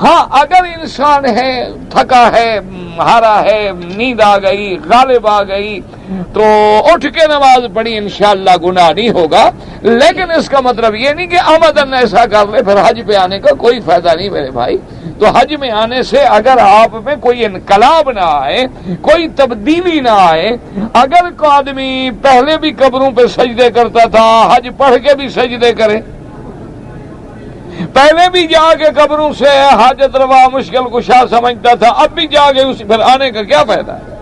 ہاں اگر انسان ہے، تھکا ہے، ہارا ہے، نیند آ گئی، غالب آ گئی، تو اٹھ کے نماز پڑھی، انشاءاللہ گناہ نہیں ہوگا، لیکن اس کا مطلب یہ نہیں کہ آمدن ایسا کر لے پھر حج پہ آنے کا کوئی فائدہ نہیں میرے بھائی۔ تو حج میں آنے سے اگر آپ میں کوئی انقلاب نہ آئے، کوئی تبدیلی نہ آئے، اگر کوئی آدمی پہلے بھی قبروں پہ سجدے کرتا تھا، حج پڑھ کے بھی سجدے کرے، پہلے بھی جا کے قبروں سے حاجت روا مشکل کشا سمجھتا تھا، اب بھی جا کے اس پھر آنے کا کیا فائدہ ہے؟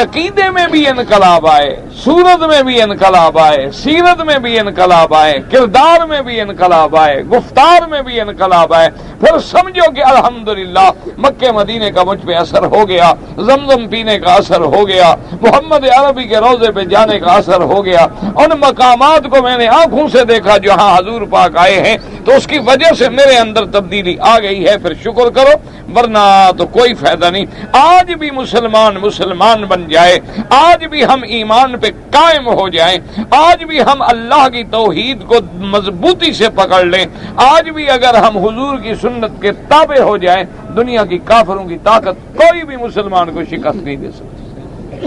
عقیدے میں بھی انقلاب آئے، صورت میں بھی انقلاب آئے، سیرت میں بھی انقلاب آئے، کردار میں بھی انقلاب آئے، گفتار میں بھی انقلاب آئے، پھر سمجھو کہ الحمدللہ مکے مدینے کا مجھ پہ اثر ہو گیا، زمزم پینے کا اثر ہو گیا، محمد عربی کے روضے پہ جانے کا اثر ہو گیا، ان مقامات کو میں نے آنکھوں سے دیکھا جہاں حضور پاک آئے ہیں، تو اس کی وجہ سے میرے اندر تبدیلی آ گئی ہے، پھر شکر کرو، ورنہ تو کوئی فائدہ نہیں۔ آج بھی مسلمان بن جائے، آج بھی ہم ایمان پہ قائم ہو جائیں، آج بھی ہم اللہ کی توحید کو مضبوطی سے پکڑ لیں، آج بھی اگر ہم حضور کی سنت کے تابع ہو جائیں، دنیا کی کافروں کی طاقت کوئی بھی مسلمان کو شکست نہیں دے سکتی۔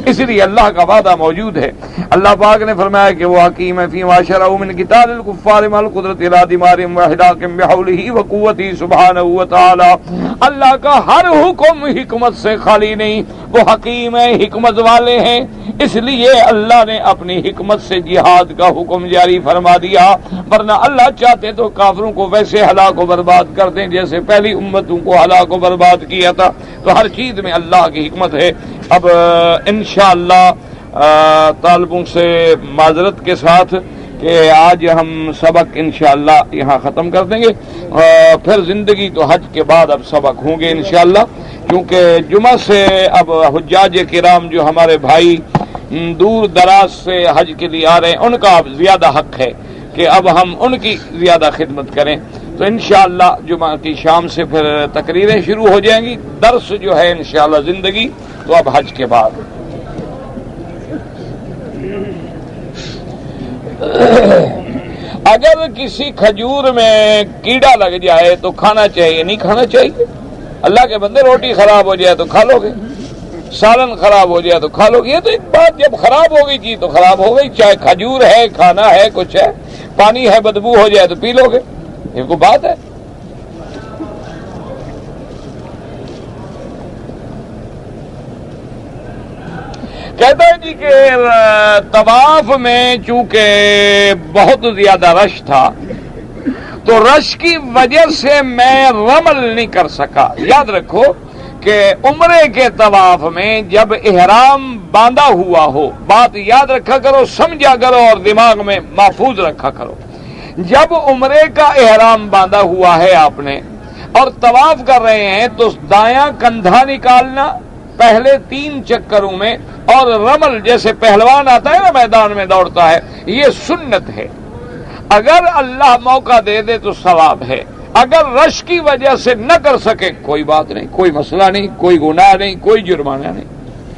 اس لیے اللہ کا وعدہ موجود ہے۔ اللہ پاک نے فرمایا کہ وہ حکیم ہے فی ما شرع من قتال الکفار مع القدرۃ الی دمارهم واحداکم بحولہ وقوتہ سبحانہ وتعالی۔ اللہ کا ہر حکم حکمت سے خالی نہیں، وہ حکیم ہے، حکمت والے ہیں، اس لیے اللہ نے اپنی حکمت سے جہاد کا حکم جاری فرما دیا، ورنہ اللہ چاہتے تو کافروں کو ویسے ہلاک و برباد کر دیں جیسے پہلی امتوں کو ہلاک و برباد کیا تھا۔ تو ہر چیز میں اللہ کی حکمت ہے۔ اب انشاءاللہ طالبوں سے معذرت کے ساتھ کہ آج ہم سبق انشاءاللہ یہاں ختم کر دیں گے، پھر زندگی تو حج کے بعد اب سبق ہوں گے انشاءاللہ، کیونکہ جمعہ سے اب حجاج کرام جو ہمارے بھائی دور دراز سے حج کے لیے آ رہے ہیں، ان کا اب زیادہ حق ہے کہ اب ہم ان کی زیادہ خدمت کریں۔ تو انشاءاللہ جمعہ کی شام سے پھر تقریریں شروع ہو جائیں گی، درس جو ہے انشاءاللہ زندگی تو اب حج کے بعد۔ اگر کسی کھجور میں کیڑا لگ جائے تو کھانا چاہیے نہیں کھانا چاہیے؟ اللہ کے بندے، روٹی خراب ہو جائے تو کھا لو گے، سالن خراب ہو جائے تو کھا لو گے، یہ تو ایک بات، جب خراب ہو گئی چیز تو خراب ہو گئی، چاہے کھجور ہے، کھانا ہے، کچھ ہے، پانی ہے، بدبو ہو جائے تو پی لو گے، یہ کوئی بات ہے؟ کہتا ہے جی کہ طواف میں چونکہ بہت زیادہ رش تھا تو رش کی وجہ سے میں رمل نہیں کر سکا۔ یاد رکھو کہ عمرے کے طواف میں جب احرام باندھا ہوا ہو، بات یاد رکھا کرو، سمجھا کرو اور دماغ میں محفوظ رکھا کرو، جب عمرے کا احرام باندھا ہوا ہے آپ نے اور طواف کر رہے ہیں تو دایاں کندھا نکالنا پہلے 3 چکروں میں، اور رمل جیسے پہلوان آتا ہے نا میدان میں دوڑتا ہے، یہ سنت ہے۔ اگر اللہ موقع دے دے تو ثواب ہے، اگر رش کی وجہ سے نہ کر سکے کوئی بات نہیں، کوئی مسئلہ نہیں، کوئی گناہ نہیں، کوئی جرمانہ نہیں،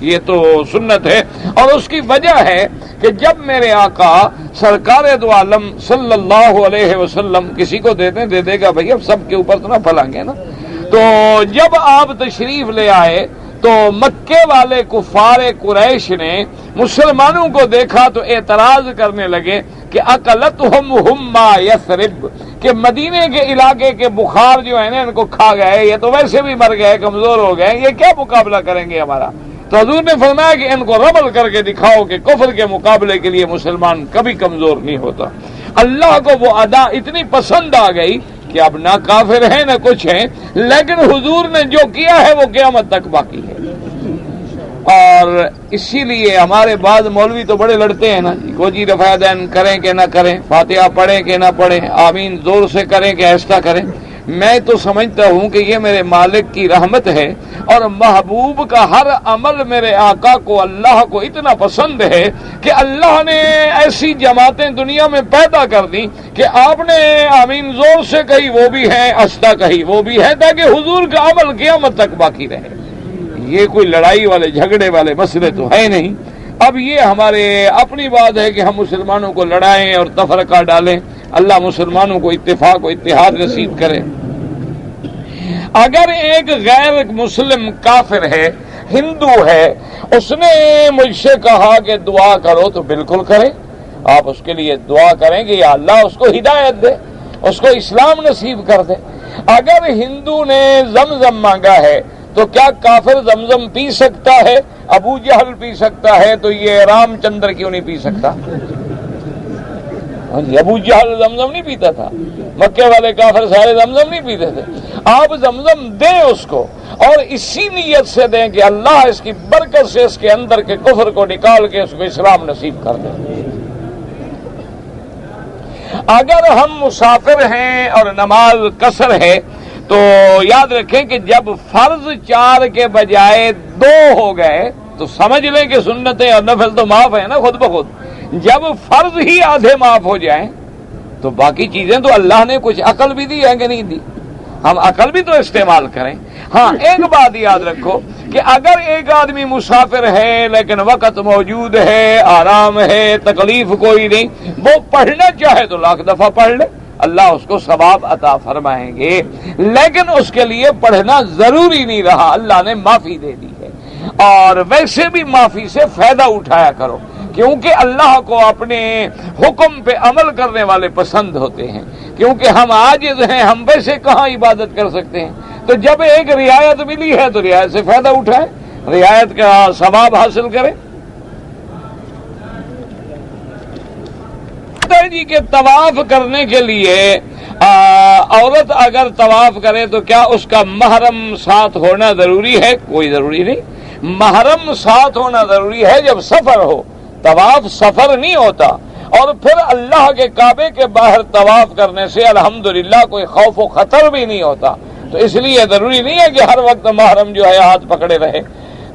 یہ تو سنت ہے۔ اور اس کی وجہ ہے کہ جب میرے آقا سرکار دو عالم صلی اللہ علیہ وسلم کسی کو دے دے گا بھئی، اب سب کے اوپر تو نہ پھلیں گے نا، تو جب آپ تشریف لے آئے تو مکے والے کفار قریش نے مسلمانوں کو دیکھا تو اعتراض کرنے لگے کہ اکلتہم ما یثرب، کہ مدینے کے علاقے کے بخار جو ہے نا ان کو کھا گئے، یہ تو ویسے بھی مر گئے، کمزور ہو گئے، یہ کیا مقابلہ کریں گے ہمارا؟ تو حضور نے فرمایا کہ ان کو رمل کر کے دکھاؤ کہ کفر کے مقابلے کے لیے مسلمان کبھی کمزور نہیں ہوتا۔ اللہ کو وہ ادا اتنی پسند آ گئی کہ اب نہ کافر ہیں نہ کچھ ہیں، لیکن حضور نے جو کیا ہے وہ قیامت تک باقی ہے۔ اور اسی لیے ہمارے بعض مولوی تو بڑے لڑتے ہیں نا، کوجی رفع دین کریں کہ نہ کریں، فاتحہ پڑھیں کہ نہ پڑھیں، آمین زور سے کریں کہ آہستہ کریں۔ میں تو سمجھتا ہوں کہ یہ میرے مالک کی رحمت ہے، اور محبوب کا ہر عمل میرے آقا کو، اللہ کو اتنا پسند ہے کہ اللہ نے ایسی جماعتیں دنیا میں پیدا کر دی کہ آپ نے آمین زور سے کہی وہ بھی ہے، آہستہ کہی وہ بھی ہے، تاکہ حضور کا عمل قیامت تک باقی رہے۔ یہ کوئی لڑائی والے جھگڑے والے مسئلے تو ہے نہیں، اب یہ ہمارے اپنی بات ہے کہ ہم مسلمانوں کو لڑائیں اور تفرقہ ڈالیں. اللہ مسلمانوں کو اتفاق و اتحاد نصیب کرے. اگر ایک غیر مسلم کافر ہے، ہندو ہے، اس نے مجھ سے کہا کہ دعا کرو تو بالکل کریں. آپ اس کے لیے دعا کریں کہ یا اللہ اس کو ہدایت دے، اس کو اسلام نصیب کر دے. اگر ہندو نے زمزم مانگا ہے تو کیا کافر زمزم پی سکتا ہے؟ ابو جہل پی سکتا ہے تو یہ رام چندر کیوں نہیں پی سکتا؟ ابو جہل زمزم نہیں پیتا تھا، مکے والے کافر سارے زمزم نہیں پیتے تھے. آپ زمزم دیں اس کو، اور اسی نیت سے دیں کہ اللہ اس کی برکت سے اس کے اندر کے کفر کو نکال کے اس کو اسلام نصیب کر دیں. اگر ہم مسافر ہیں اور نماز قصر ہے تو یاد رکھیں کہ جب فرض 4 کے بجائے 2 ہو گئے تو سمجھ لیں کہ سنتیں اور نفل تو معاف ہیں نا خود بخود. جب فرض ہی آدھے معاف ہو جائیں تو باقی چیزیں تو اللہ نے کچھ عقل بھی دی ہے کہ نہیں دی؟ ہم عقل بھی تو استعمال کریں. ہاں ایک بات یاد رکھو کہ اگر ایک آدمی مسافر ہے لیکن وقت موجود ہے، آرام ہے، تکلیف کوئی نہیں، وہ پڑھنا چاہے تو 1,00,000 دفعہ پڑھ لے، اللہ اس کو ثواب عطا فرمائیں گے. لیکن اس کے لیے پڑھنا ضروری نہیں رہا، اللہ نے معافی دے دی ہے. اور ویسے بھی معافی سے فائدہ اٹھایا کرو، کیونکہ اللہ کو اپنے حکم پہ عمل کرنے والے پسند ہوتے ہیں. کیونکہ ہم عاجز ہیں، ہم ویسے کہاں عبادت کر سکتے ہیں. تو جب ایک رعایت ملی ہے تو رعایت سے فائدہ اٹھائیں، رعایت کا ثواب حاصل کریں. جی کہ طواف کرنے کے لیے عورت اگر طواف کرے تو کیا اس کا محرم ساتھ ہونا ضروری ہے؟ کوئی ضروری نہیں. محرم ساتھ ہونا ضروری ہے جب سفر ہو. طواف سفر نہیں ہوتا. اور پھر اللہ کے کعبے کے باہر طواف کرنے سے الحمدللہ کوئی خوف و خطر بھی نہیں ہوتا. تو اس لیے ضروری نہیں ہے کہ ہر وقت محرم جو ہے ہاتھ پکڑے رہے.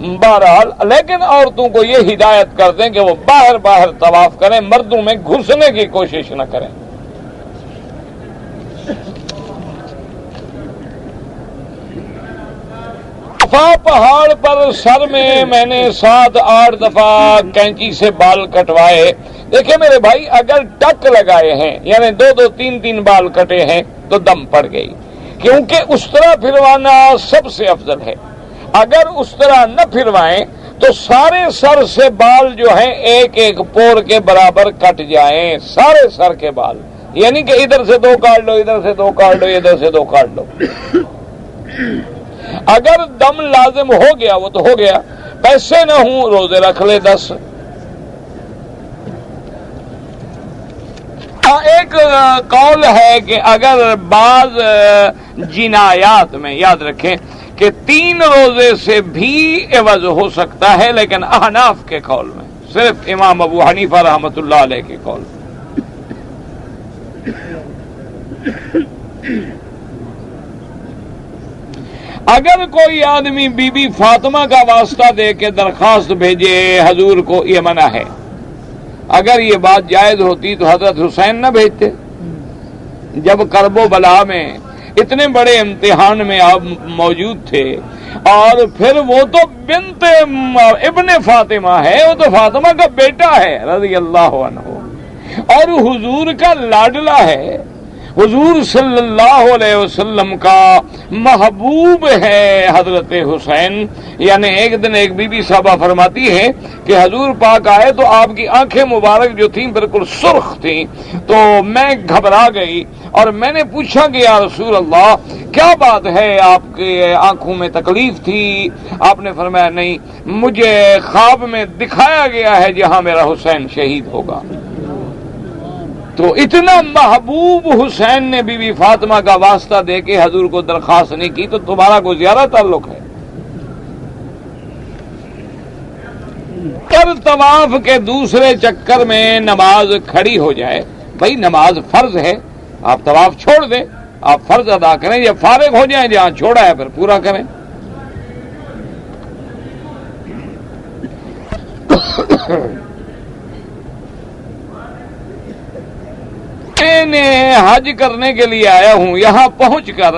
بہرحال لیکن عورتوں کو یہ ہدایت کر دیں کہ وہ باہر طواف کریں، مردوں میں گھسنے کی کوشش نہ کریں. صفا پہاڑ پر سر میں نے 7-8 دفعہ کینچی سے بال کٹوائے. دیکھیں میرے بھائی، اگر ٹک لگائے ہیں یعنی 2-2 3-3 بال کٹے ہیں تو دم پڑ گئی، کیونکہ اس طرح پھروانا سب سے افضل ہے. اگر اس طرح نہ پھروائیں تو سارے سر سے بال جو ہیں ایک پور کے برابر کٹ جائیں، سارے سر کے بال. یعنی کہ ادھر سے 2 کاٹ لو، ادھر سے 2 کاٹ لو، ادھر سے 2 کاٹ لو. اگر دم لازم ہو گیا وہ تو ہو گیا، پیسے نہ ہوں روزے رکھ لے 10. ایک قول ہے کہ اگر بعض جنایات میں یاد رکھیں کہ 3 روزے سے بھی عوض ہو سکتا ہے، لیکن احناف کے قول میں، صرف امام ابو حنیفہ رحمۃ اللہ علیہ کے قول. اگر کوئی آدمی بی بی فاطمہ کا واسطہ دے کے درخواست بھیجے حضور کو، یہ منع ہے. اگر یہ بات جائز ہوتی تو حضرت حسین نہ بھیجتے. جب کرب و بلا میں اتنے بڑے امتحان میں آپ موجود تھے، اور پھر وہ تو بنت ابن فاطمہ ہے، وہ تو فاطمہ کا بیٹا ہے رضی اللہ عنہ، اور حضور کا لاڈلا ہے، حضور صلی اللہ علیہ وسلم کا محبوب ہے حضرت حسین. یعنی ایک دن ایک بی بی صاحبہ فرماتی ہے کہ حضور پاک آئے تو آپ کی آنکھیں مبارک جو تھیں بالکل سرخ تھیں، تو میں گھبرا گئی اور میں نے پوچھا کہ یا رسول اللہ کیا بات ہے، آپ کے آنکھوں میں تکلیف تھی؟ آپ نے فرمایا نہیں، مجھے خواب میں دکھایا گیا ہے جہاں میرا حسین شہید ہوگا. تو اتنا محبوب حسین نے بی بی فاطمہ کا واسطہ دے کے حضور کو درخواست نہیں کی، تو تمہارا کوئی زیادہ تعلق ہے؟ پر طواف کے دوسرے چکر میں نماز کھڑی ہو جائے، بھائی نماز فرض ہے، آپ طواف چھوڑ دیں، آپ فرض ادا کریں، جب فارغ ہو جائیں جہاں چھوڑا ہے پھر پورا کریں. میں حج کرنے کے لیے آیا ہوں، یہاں پہنچ کر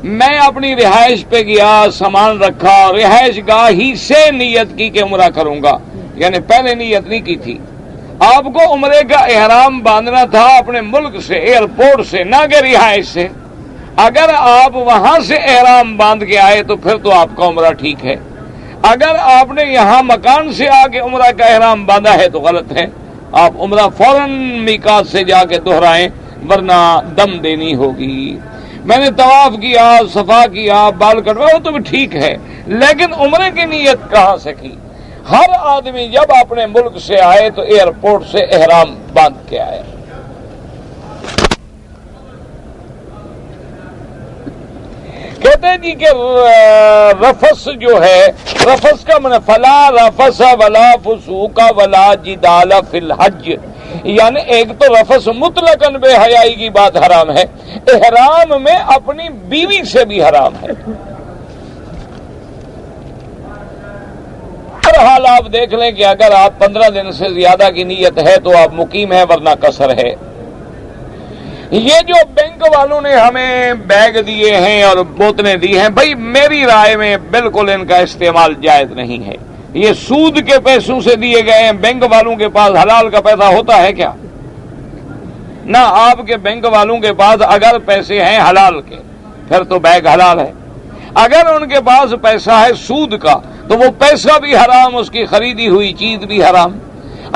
میں اپنی رہائش پہ گیا، سامان رکھا، رہائش گاہ ہی سے نیت کی کہ عمرہ کروں گا. یعنی پہلے نیت نہیں کی تھی، آپ کو عمرے کا احرام باندھنا تھا اپنے ملک سے، ایئرپورٹ سے، نہ کہ رہائش سے۔ اگر آپ وہاں سے احرام باندھ کے آئے تو پھر تو آپ کا عمرہ ٹھیک ہے، اگر آپ نے یہاں مکان سے آ کے عمرہ کا احرام باندھا ہے تو غلط ہے، آپ عمرہ فوراً میقات سے جا کے دہرائیں ورنہ دم دینی ہوگی۔ میں نے طواف کیا، صفا کیا، بال کٹوایا، وہ تو بھی ٹھیک ہے، لیکن عمرے کی نیت کہاں سے کی؟ ہر آدمی جب اپنے ملک سے آئے تو ایئرپورٹ سے احرام باندھ کے آئے۔ کہتے ہیں جی کہ رفس جو ہے، رفس کا من فلا رفس ولا فسوق ولا جدال فی الحج، یعنی ایک تو رفس مطلقاً بے حیائی کی بات حرام ہے، احرام میں اپنی بیوی سے بھی حرام ہے۔ حال آپ دیکھ لیں کہ اگر آپ 15 دن سے زیادہ کی نیت ہے تو آپ مقیم ہیں ورنہ قصر ہے۔ یہ جو بینک والوں نے ہمیں بیگ دیے ہیں اور بوتلیں دی ہیں، بھائی میری رائے میں بالکل ان کا استعمال جائز نہیں ہے۔ یہ سود کے پیسوں سے دیے گئے ہیں، بینک والوں کے پاس حلال کا پیسہ ہوتا ہے کیا؟ نہ، آپ کے بینک والوں کے پاس اگر پیسے ہیں حلال کے پھر تو بیگ حلال ہے، اگر ان کے پاس پیسہ ہے سود کا تو وہ پیسہ بھی حرام، اس کی خریدی ہوئی چیز بھی حرام۔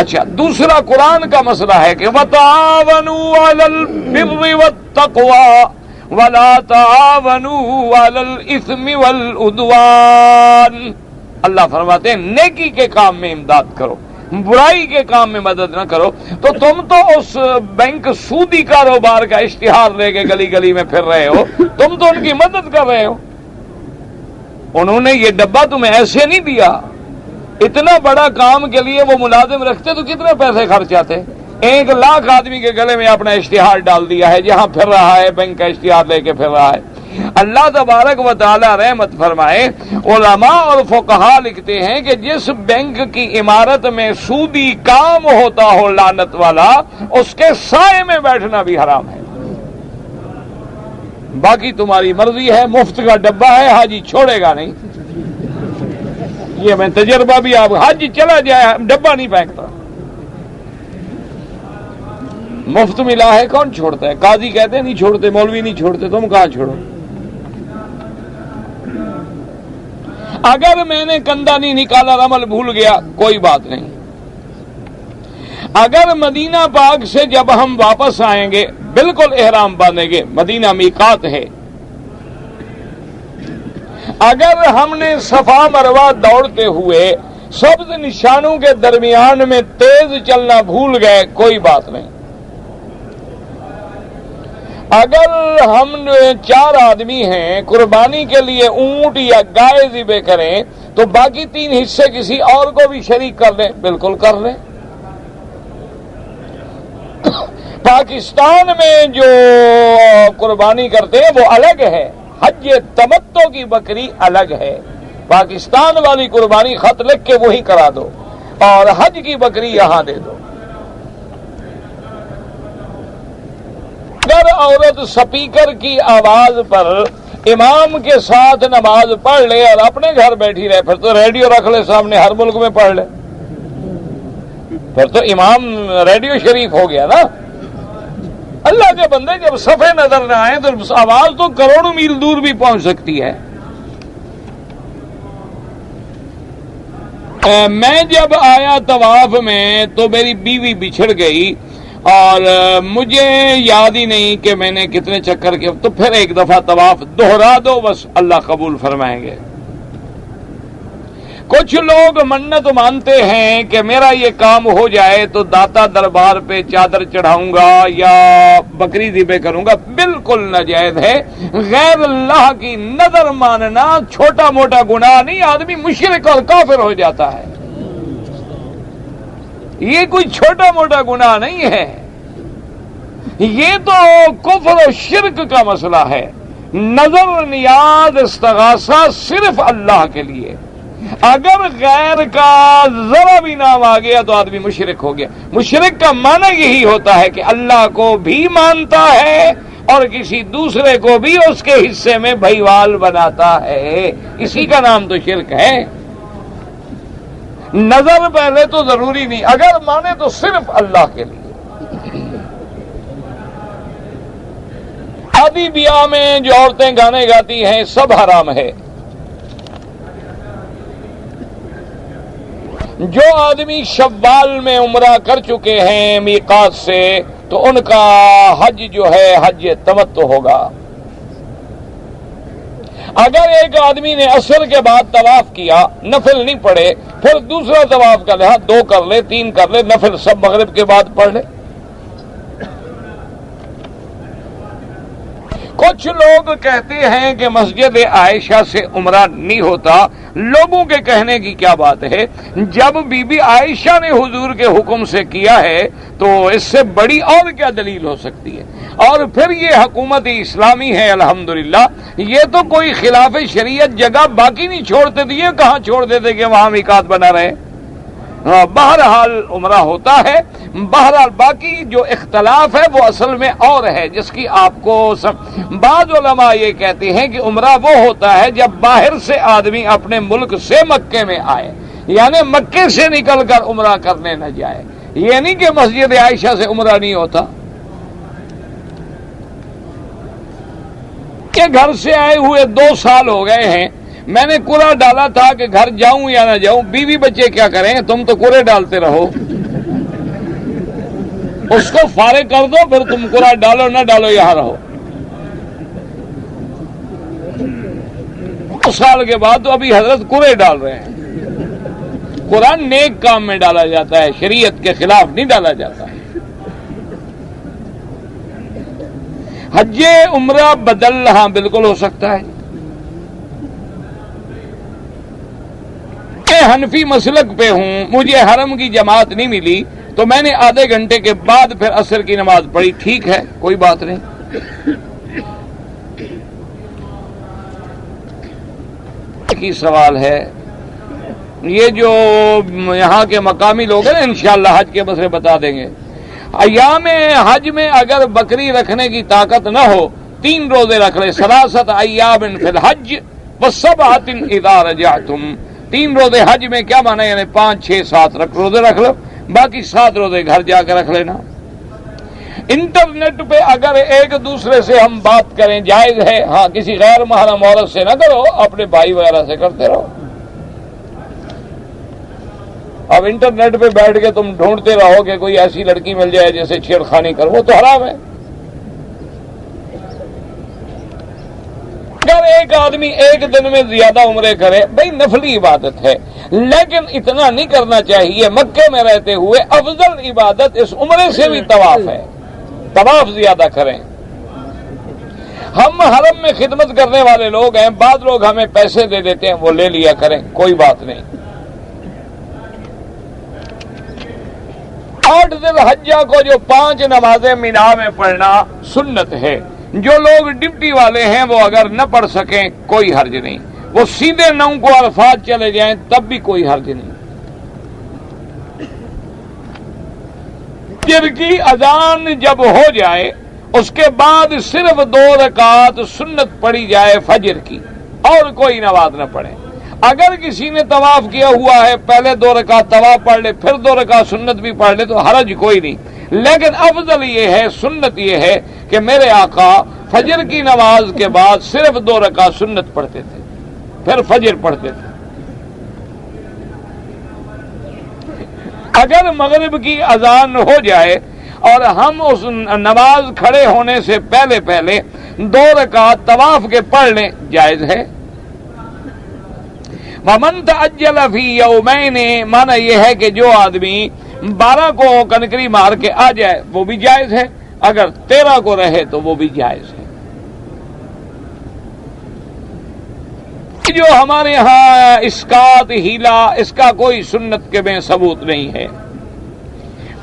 اچھا، دوسرا قرآن کا مسئلہ ہے کہ وَتَعَاوَنُوا عَلَى الْبِرِّ وَالتَّقْوَى وَلَا تَعَاوَنُوا عَلَى الْإِثْمِ وَالْعُدْوَانِ، اللہ فرماتے ہیں نیکی کے کام میں امداد کرو، برائی کے کام میں مدد نہ کرو۔ تو تم تو اس بینک سودی کاروبار کا اشتہار لے کے گلی گلی میں پھر رہے ہو، تم تو ان کی مدد کر رہے ہو۔ انہوں نے یہ ڈبہ تمہیں ایسے نہیں دیا، اتنا بڑا کام کے لیے وہ ملازم رکھتے تو کتنے پیسے خرچ آتے؟ 1,00,000 آدمی کے گلے میں اپنا اشتہار ڈال دیا ہے، جہاں پھر رہا ہے بینک کا اشتہار لے کے پھر رہا ہے۔ اللہ تبارک و تعالی رحمت فرمائے، علماء اور فقہاء لکھتے ہیں کہ جس بینک کی عمارت میں سودی کام ہوتا ہو لعنت والا، اس کے سائے میں بیٹھنا بھی حرام ہے۔ باقی تمہاری مرضی ہے، مفت کا ڈبہ ہے، حاجی چھوڑے گا نہیں۔ یہ میں تجربہ بھی، آپ حاجی چلا جائے ڈبہ نہیں پھینکتا، مفت ملا ہے کون چھوڑتا ہے؟ قاضی کہتے ہیں نہیں چھوڑتے، مولوی نہیں چھوڑتے، تم کہاں چھوڑو؟ اگر میں نے کندھا نہیں نکالا، رمل بھول گیا، کوئی بات نہیں۔ اگر مدینہ پاک سے جب ہم واپس آئیں گے بالکل احرام باندھیں گے، مدینہ میقات ہے، اگر ہم نے صفا مروہ دوڑتے ہوئے سبز نشانوں کے درمیان میں تیز چلنا بھول گئے، کوئی بات نہیں۔ اگر ہم 4 آدمی ہیں، قربانی کے لیے اونٹ یا گائے ذبح کریں تو باقی 3 حصے کسی اور کو بھی شریک کر لیں، بالکل کر لیں۔ پاکستان میں جو قربانی کرتے ہیں وہ الگ ہے، حج تمتع کی بکری الگ ہے۔ پاکستان والی قربانی خط لکھ کے وہی کرا دو اور حج کی بکری یہاں دے دو۔ اگر عورت سپیکر کی آواز پر امام کے ساتھ نماز پڑھ لے اور اپنے گھر بیٹھی رہے، پھر تو ریڈیو رکھ لے سامنے، ہر ملک میں پڑھ لے، پھر تو امام ریڈیو شریف ہو گیا نا۔ اللہ کے بندے جب صفے نظر نہ آئے تو آواز تو کروڑوں میل دور بھی پہنچ سکتی ہے۔ میں جب آیا طواف میں تو میری بیوی بچھڑ گئی اور مجھے یاد ہی نہیں کہ میں نے کتنے چکر کیے، تو پھر ایک دفعہ طواف دوہرا دو، بس اللہ قبول فرمائیں گے۔ کچھ لوگ منت مانتے ہیں کہ میرا یہ کام ہو جائے تو داتا دربار پہ چادر چڑھاؤں گا یا بکری ذبح کروں گا، بالکل ناجائز ہے۔ غیر اللہ کی نظر ماننا چھوٹا موٹا گناہ نہیں، آدمی مشرک اور کافر ہو جاتا ہے، یہ کوئی چھوٹا موٹا گناہ نہیں ہے، یہ تو کفر و شرک کا مسئلہ ہے۔ نظر نیاز استغاثہ صرف اللہ کے لیے، اگر غیر کا ذرا بھی نام آ گیا تو آدمی مشرک ہو گیا۔ مشرک کا معنی یہی ہوتا ہے کہ اللہ کو بھی مانتا ہے اور کسی دوسرے کو بھی اس کے حصے میں بھائیوال بناتا ہے، اسی کا نام تو شرک ہے۔ نظر پہلے تو ضروری نہیں، اگر مانے تو صرف اللہ کے لیے۔ شادی بیاہ میں جو عورتیں گانے گاتی ہیں سب حرام ہے۔ جو آدمی شوال میں عمرہ کر چکے ہیں میقات سے تو ان کا حج جو ہے حج تمتع ہوگا۔ اگر ایک آدمی نے عصر کے بعد طواف کیا، نفل نہیں پڑھے، پھر دوسرا طواف کا لحاظ 2 کر لے، 3 کر لے، نفل سب مغرب کے بعد پڑھ لے۔ کچھ لوگ کہتے ہیں کہ مسجد عائشہ سے عمرہ نہیں ہوتا۔ لوگوں کے کہنے کی کیا بات ہے؟ جب بی بی عائشہ نے حضور کے حکم سے کیا ہے تو اس سے بڑی اور کیا دلیل ہو سکتی ہے؟ اور پھر یہ حکومت اسلامی ہے الحمدللہ، یہ تو کوئی خلاف شریعت جگہ باقی نہیں چھوڑتے تھے، یہ کہاں چھوڑ دیتے کہ وہاں میقات بنا رہے۔ بہرحال عمرہ ہوتا ہے۔ بہرحال باقی جو اختلاف ہے وہ اصل میں اور ہے، جس کی آپ کو بعض علماء یہ کہتے ہیں کہ عمرہ وہ ہوتا ہے جب باہر سے آدمی اپنے ملک سے مکے میں آئے، یعنی مکے سے نکل کر عمرہ کرنے نہ جائے۔ یہ نہیں کہ مسجد عائشہ سے عمرہ نہیں ہوتا۔ کہ گھر سے آئے ہوئے 2 سال ہو گئے ہیں، میں نے کوڑا ڈالا تھا کہ گھر جاؤں یا نہ جاؤں، بیوی بچے کیا کریں؟ تم تو کوڑے ڈالتے رہو، اس کو فارغ کر دو، پھر تم کوڑا ڈالو نہ ڈالو یہاں رہو۔ 2 سال کے بعد تو ابھی حضرت کوڑے ڈال رہے ہیں۔ قرآن نیک کام میں ڈالا جاتا ہے، شریعت کے خلاف نہیں ڈالا جاتا۔ حج عمرہ بدل ہاں بالکل ہو سکتا ہے۔ میں حنفی مسلک پہ ہوں، مجھے حرم کی جماعت نہیں ملی تو میں نے آدھے گھنٹے کے بعد پھر عصر کی نماز پڑھی، ٹھیک ہے، کوئی بات نہیں۔ کی سوال ہے، یہ جو یہاں کے مقامی لوگ ہیں نا، انشاءاللہ حج کے مسئلے بتا دیں گے۔ ایام حج میں اگر بکری رکھنے کی طاقت نہ ہو، 3 روزے رکھ لے، 3 ایام فی الحج و7 اذا رجعتم۔ 3 روزے حج میں کیا مانا؟ یعنی 5، 6، 7 روزے رکھ لو، باقی 7 روزے گھر جا کے رکھ لینا۔ انٹرنیٹ پہ اگر ایک دوسرے سے ہم بات کریں جائز ہے، ہاں کسی غیر محرم عورت سے نہ کرو، اپنے بھائی وغیرہ سے کرتے رہو۔ اب انٹرنیٹ پہ بیٹھ کے تم ڈھونڈتے رہو کہ کوئی ایسی لڑکی مل جائے جیسے چھیڑخانی کرو، وہ تو حرام ہے۔ اگر ایک آدمی ایک دن میں زیادہ عمرے کرے، بھئی نفلی عبادت ہے، لیکن اتنا نہیں کرنا چاہیے۔ مکے میں رہتے ہوئے افضل عبادت اس عمرے سے بھی طواف ہے، طواف زیادہ کریں۔ ہم حرم میں خدمت کرنے والے لوگ ہیں، بعض لوگ ہمیں پیسے دے دیتے ہیں، وہ لے لیا کریں، کوئی بات نہیں۔ 8 ذی الحجہ کو جو 5 نمازیں مینا میں پڑھنا سنت ہے۔ جو لوگ ڈپٹی والے ہیں وہ اگر نہ پڑھ سکیں کوئی حرج نہیں، وہ سیدھے 9 کو عرفات چلے جائیں تب بھی کوئی حرج نہیں۔ فجر کی اذان جب ہو جائے اس کے بعد صرف 2 رکعت سنت پڑھی جائے فجر کی، اور کوئی نماز نہ پڑھے۔ اگر کسی نے طواف کیا ہوا ہے، پہلے 2 رکعت طواف پڑھ لے، پھر 2 رکعت سنت بھی پڑھ لے تو حرج کوئی نہیں۔ لیکن افضل یہ ہے، سنت یہ ہے کہ میرے آقا فجر کی نماز کے بعد صرف 2 رکعت سنت پڑھتے تھے، پھر فجر پڑھتے تھے۔ اگر مغرب کی اذان ہو جائے اور ہم اس نماز کھڑے ہونے سے پہلے 2 رکعت طواف کے پڑھ لیں، جائز ہے۔ وَمَن تَعَجَّلَ فِي يَوْمَيْنِ، مانا یہ ہے کہ جو آدمی 12 کو کنکری مار کے آ جائے وہ بھی جائز ہے، اگر 13 کو رہے تو وہ بھی جائز ہے۔ جو ہمارے ہاں اسقاط ہیلا، اس کا کوئی سنت کے میں ثبوت نہیں ہے۔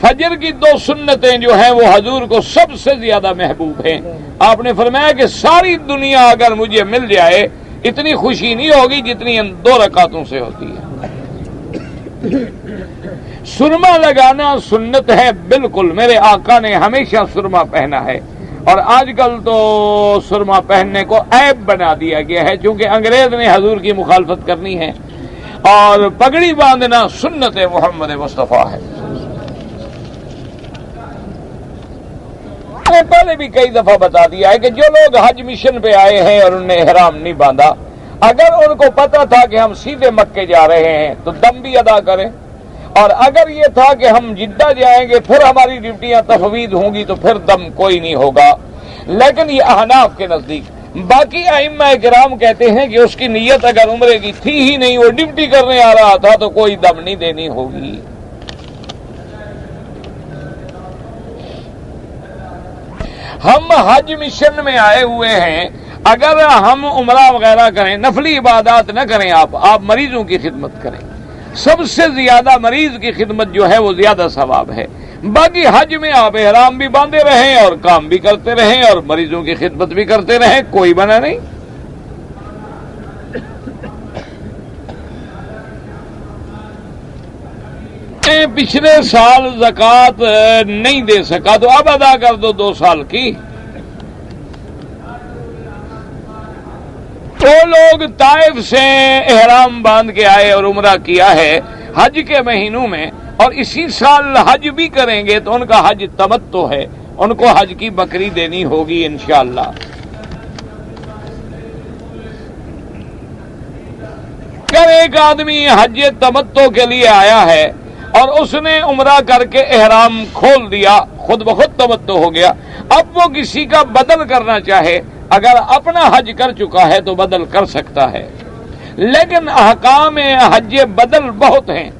فجر کی 2 سنتیں جو ہیں وہ حضور کو سب سے زیادہ محبوب ہیں۔ آپ نے فرمایا کہ ساری دنیا اگر مجھے مل جائے اتنی خوشی نہیں ہوگی جتنی ان 2 رکعتوں سے ہوتی ہے۔ سرما لگانا سنت ہے بالکل، میرے آقا نے ہمیشہ سرما پہنا ہے، اور آج کل تو سرما پہننے کو عیب بنا دیا گیا ہے، چونکہ انگریز نے حضور کی مخالفت کرنی ہے۔ اور پگڑی باندھنا سنت محمد مصطفیٰ ہے۔ میں نے پہلے بھی کئی دفعہ بتا دیا ہے کہ جو لوگ حج مشن پہ آئے ہیں اور انہوں نے احرام نہیں باندھا، اگر ان کو پتا تھا کہ ہم سیدھے مکے جا رہے ہیں تو دم بھی ادا کریں، اور اگر یہ تھا کہ ہم جدہ جائیں گے پھر ہماری ڈیوٹیاں تفویض ہوں گی تو پھر دم کوئی نہیں ہوگا۔ لیکن یہ احناف کے نزدیک، باقی ائمہ کرام کہتے ہیں کہ اس کی نیت اگر عمرے کی تھی ہی نہیں، وہ ڈیوٹی کرنے آ رہا تھا تو کوئی دم نہیں دینی ہوگی۔ ہم حج مشن میں آئے ہوئے ہیں، اگر ہم عمرہ وغیرہ کریں، نفلی عبادات نہ کریں، آپ مریضوں کی خدمت کریں، سب سے زیادہ مریض کی خدمت جو ہے وہ زیادہ ثواب ہے۔ باقی حج میں آپ احرام بھی باندھے رہیں اور کام بھی کرتے رہیں اور مریضوں کی خدمت بھی کرتے رہیں، کوئی منع نہیں۔ پچھلے سال زکوٰۃ نہیں دے سکا تو اب ادا کر دو 2 سال کی۔ تو لوگ طائف سے احرام باندھ کے آئے اور عمرہ کیا ہے حج کے مہینوں میں، اور اسی سال حج بھی کریں گے تو ان کا حج تمتع ہے، ان کو حج کی بکری دینی ہوگی انشاءاللہ۔ اگر ایک آدمی حج تمتع کے لیے آیا ہے اور اس نے عمرہ کر کے احرام کھول دیا، خود بخود تمتع ہو گیا، اب وہ کسی کا بدل کرنا چاہے، اگر اپنا حج کر چکا ہے تو بدل کر سکتا ہے، لیکن احکام حج بدل بہت ہیں،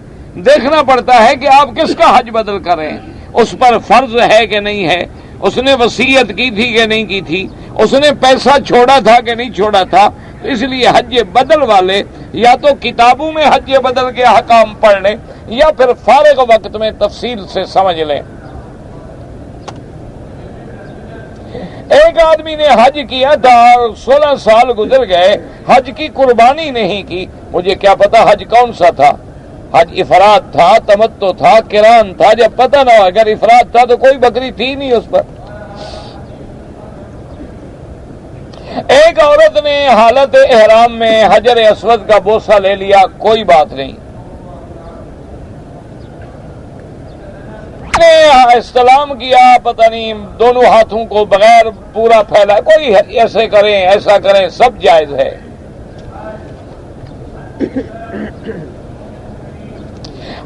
دیکھنا پڑتا ہے کہ آپ کس کا حج بدل کریں، اس پر فرض ہے کہ نہیں ہے، اس نے وصیت کی تھی کہ نہیں کی تھی، اس نے پیسہ چھوڑا تھا کہ نہیں چھوڑا تھا۔ تو اس لیے حج بدل والے یا تو کتابوں میں حج بدل کے احکام پڑھ لیں یا پھر فارغ وقت میں تفصیل سے سمجھ لیں۔ ایک آدمی نے حج کیا تھا، 16 سال گزر گئے، حج کی قربانی نہیں کی، مجھے کیا پتا حج کون سا تھا، حج افراد تھا، تمتع تھا، قران تھا، جب پتہ نہ ہو، اگر افراد تھا تو کوئی بکری تھی نہیں اس پر۔ ایک عورت نے حالت احرام میں حجر اسود کا بوسہ لے لیا، کوئی بات نہیں، نے استلام کیا، پتہ نہیں دونوں ہاتھوں کو بغیر پورا پھیلا، کوئی ایسے کریں ایسا کریں، سب جائز ہے۔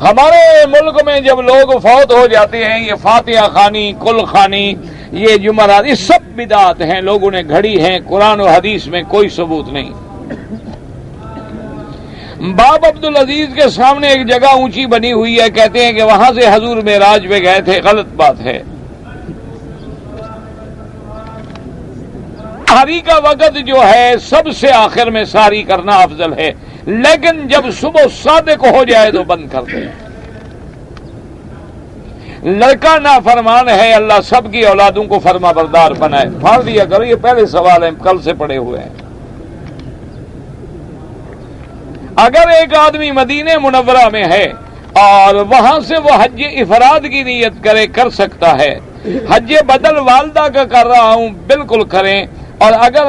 ہمارے ملک میں جب لوگ فوت ہو جاتے ہیں، یہ فاتحہ خوانی، کل خوانی، یہ جمعرات، یہ سب بدعات ہیں، لوگوں نے گھڑی ہیں، قرآن و حدیث میں کوئی ثبوت نہیں۔ باب عبدالعزیز کے سامنے ایک جگہ اونچی بنی ہوئی ہے، کہتے ہیں کہ وہاں سے حضور معراج پہ گئے تھے، غلط بات ہے۔ سحری کا وقت جو ہے سب سے آخر میں سحری کرنا افضل ہے، لیکن جب صبح صادق ہو جائے تو بند کر دیں۔ لڑکا نافرمان ہے، اللہ سب کی اولادوں کو فرما بردار بنائے۔ پھاڑ دیا کرو، یہ پہلے سوال ہیں، کل سے پڑے ہوئے ہیں۔ اگر ایک آدمی مدینہ منورہ میں ہے اور وہاں سے وہ حج افراد کی نیت کرے، کر سکتا ہے۔ حج بدل والدہ کا کر رہا ہوں، بالکل کریں، اور اگر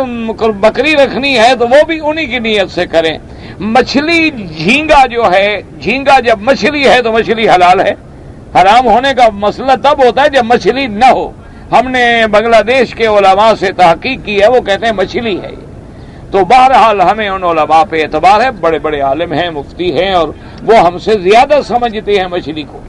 بکری رکھنی ہے تو وہ بھی انہی کی نیت سے کریں۔ مچھلی جھینگا جو ہے، جھینگا جب مچھلی ہے تو مچھلی حلال ہے، حرام ہونے کا مسئلہ تب ہوتا ہے جب مچھلی نہ ہو۔ ہم نے بنگلہ دیش کے علماء سے تحقیق کی ہے، وہ کہتے ہیں مچھلی ہے۔ تو بہرحال ہمیں ان علماء پہ اعتبار ہے، بڑے بڑے عالم ہیں، مفتی ہیں، اور وہ ہم سے زیادہ سمجھتے ہیں مچھلی کو۔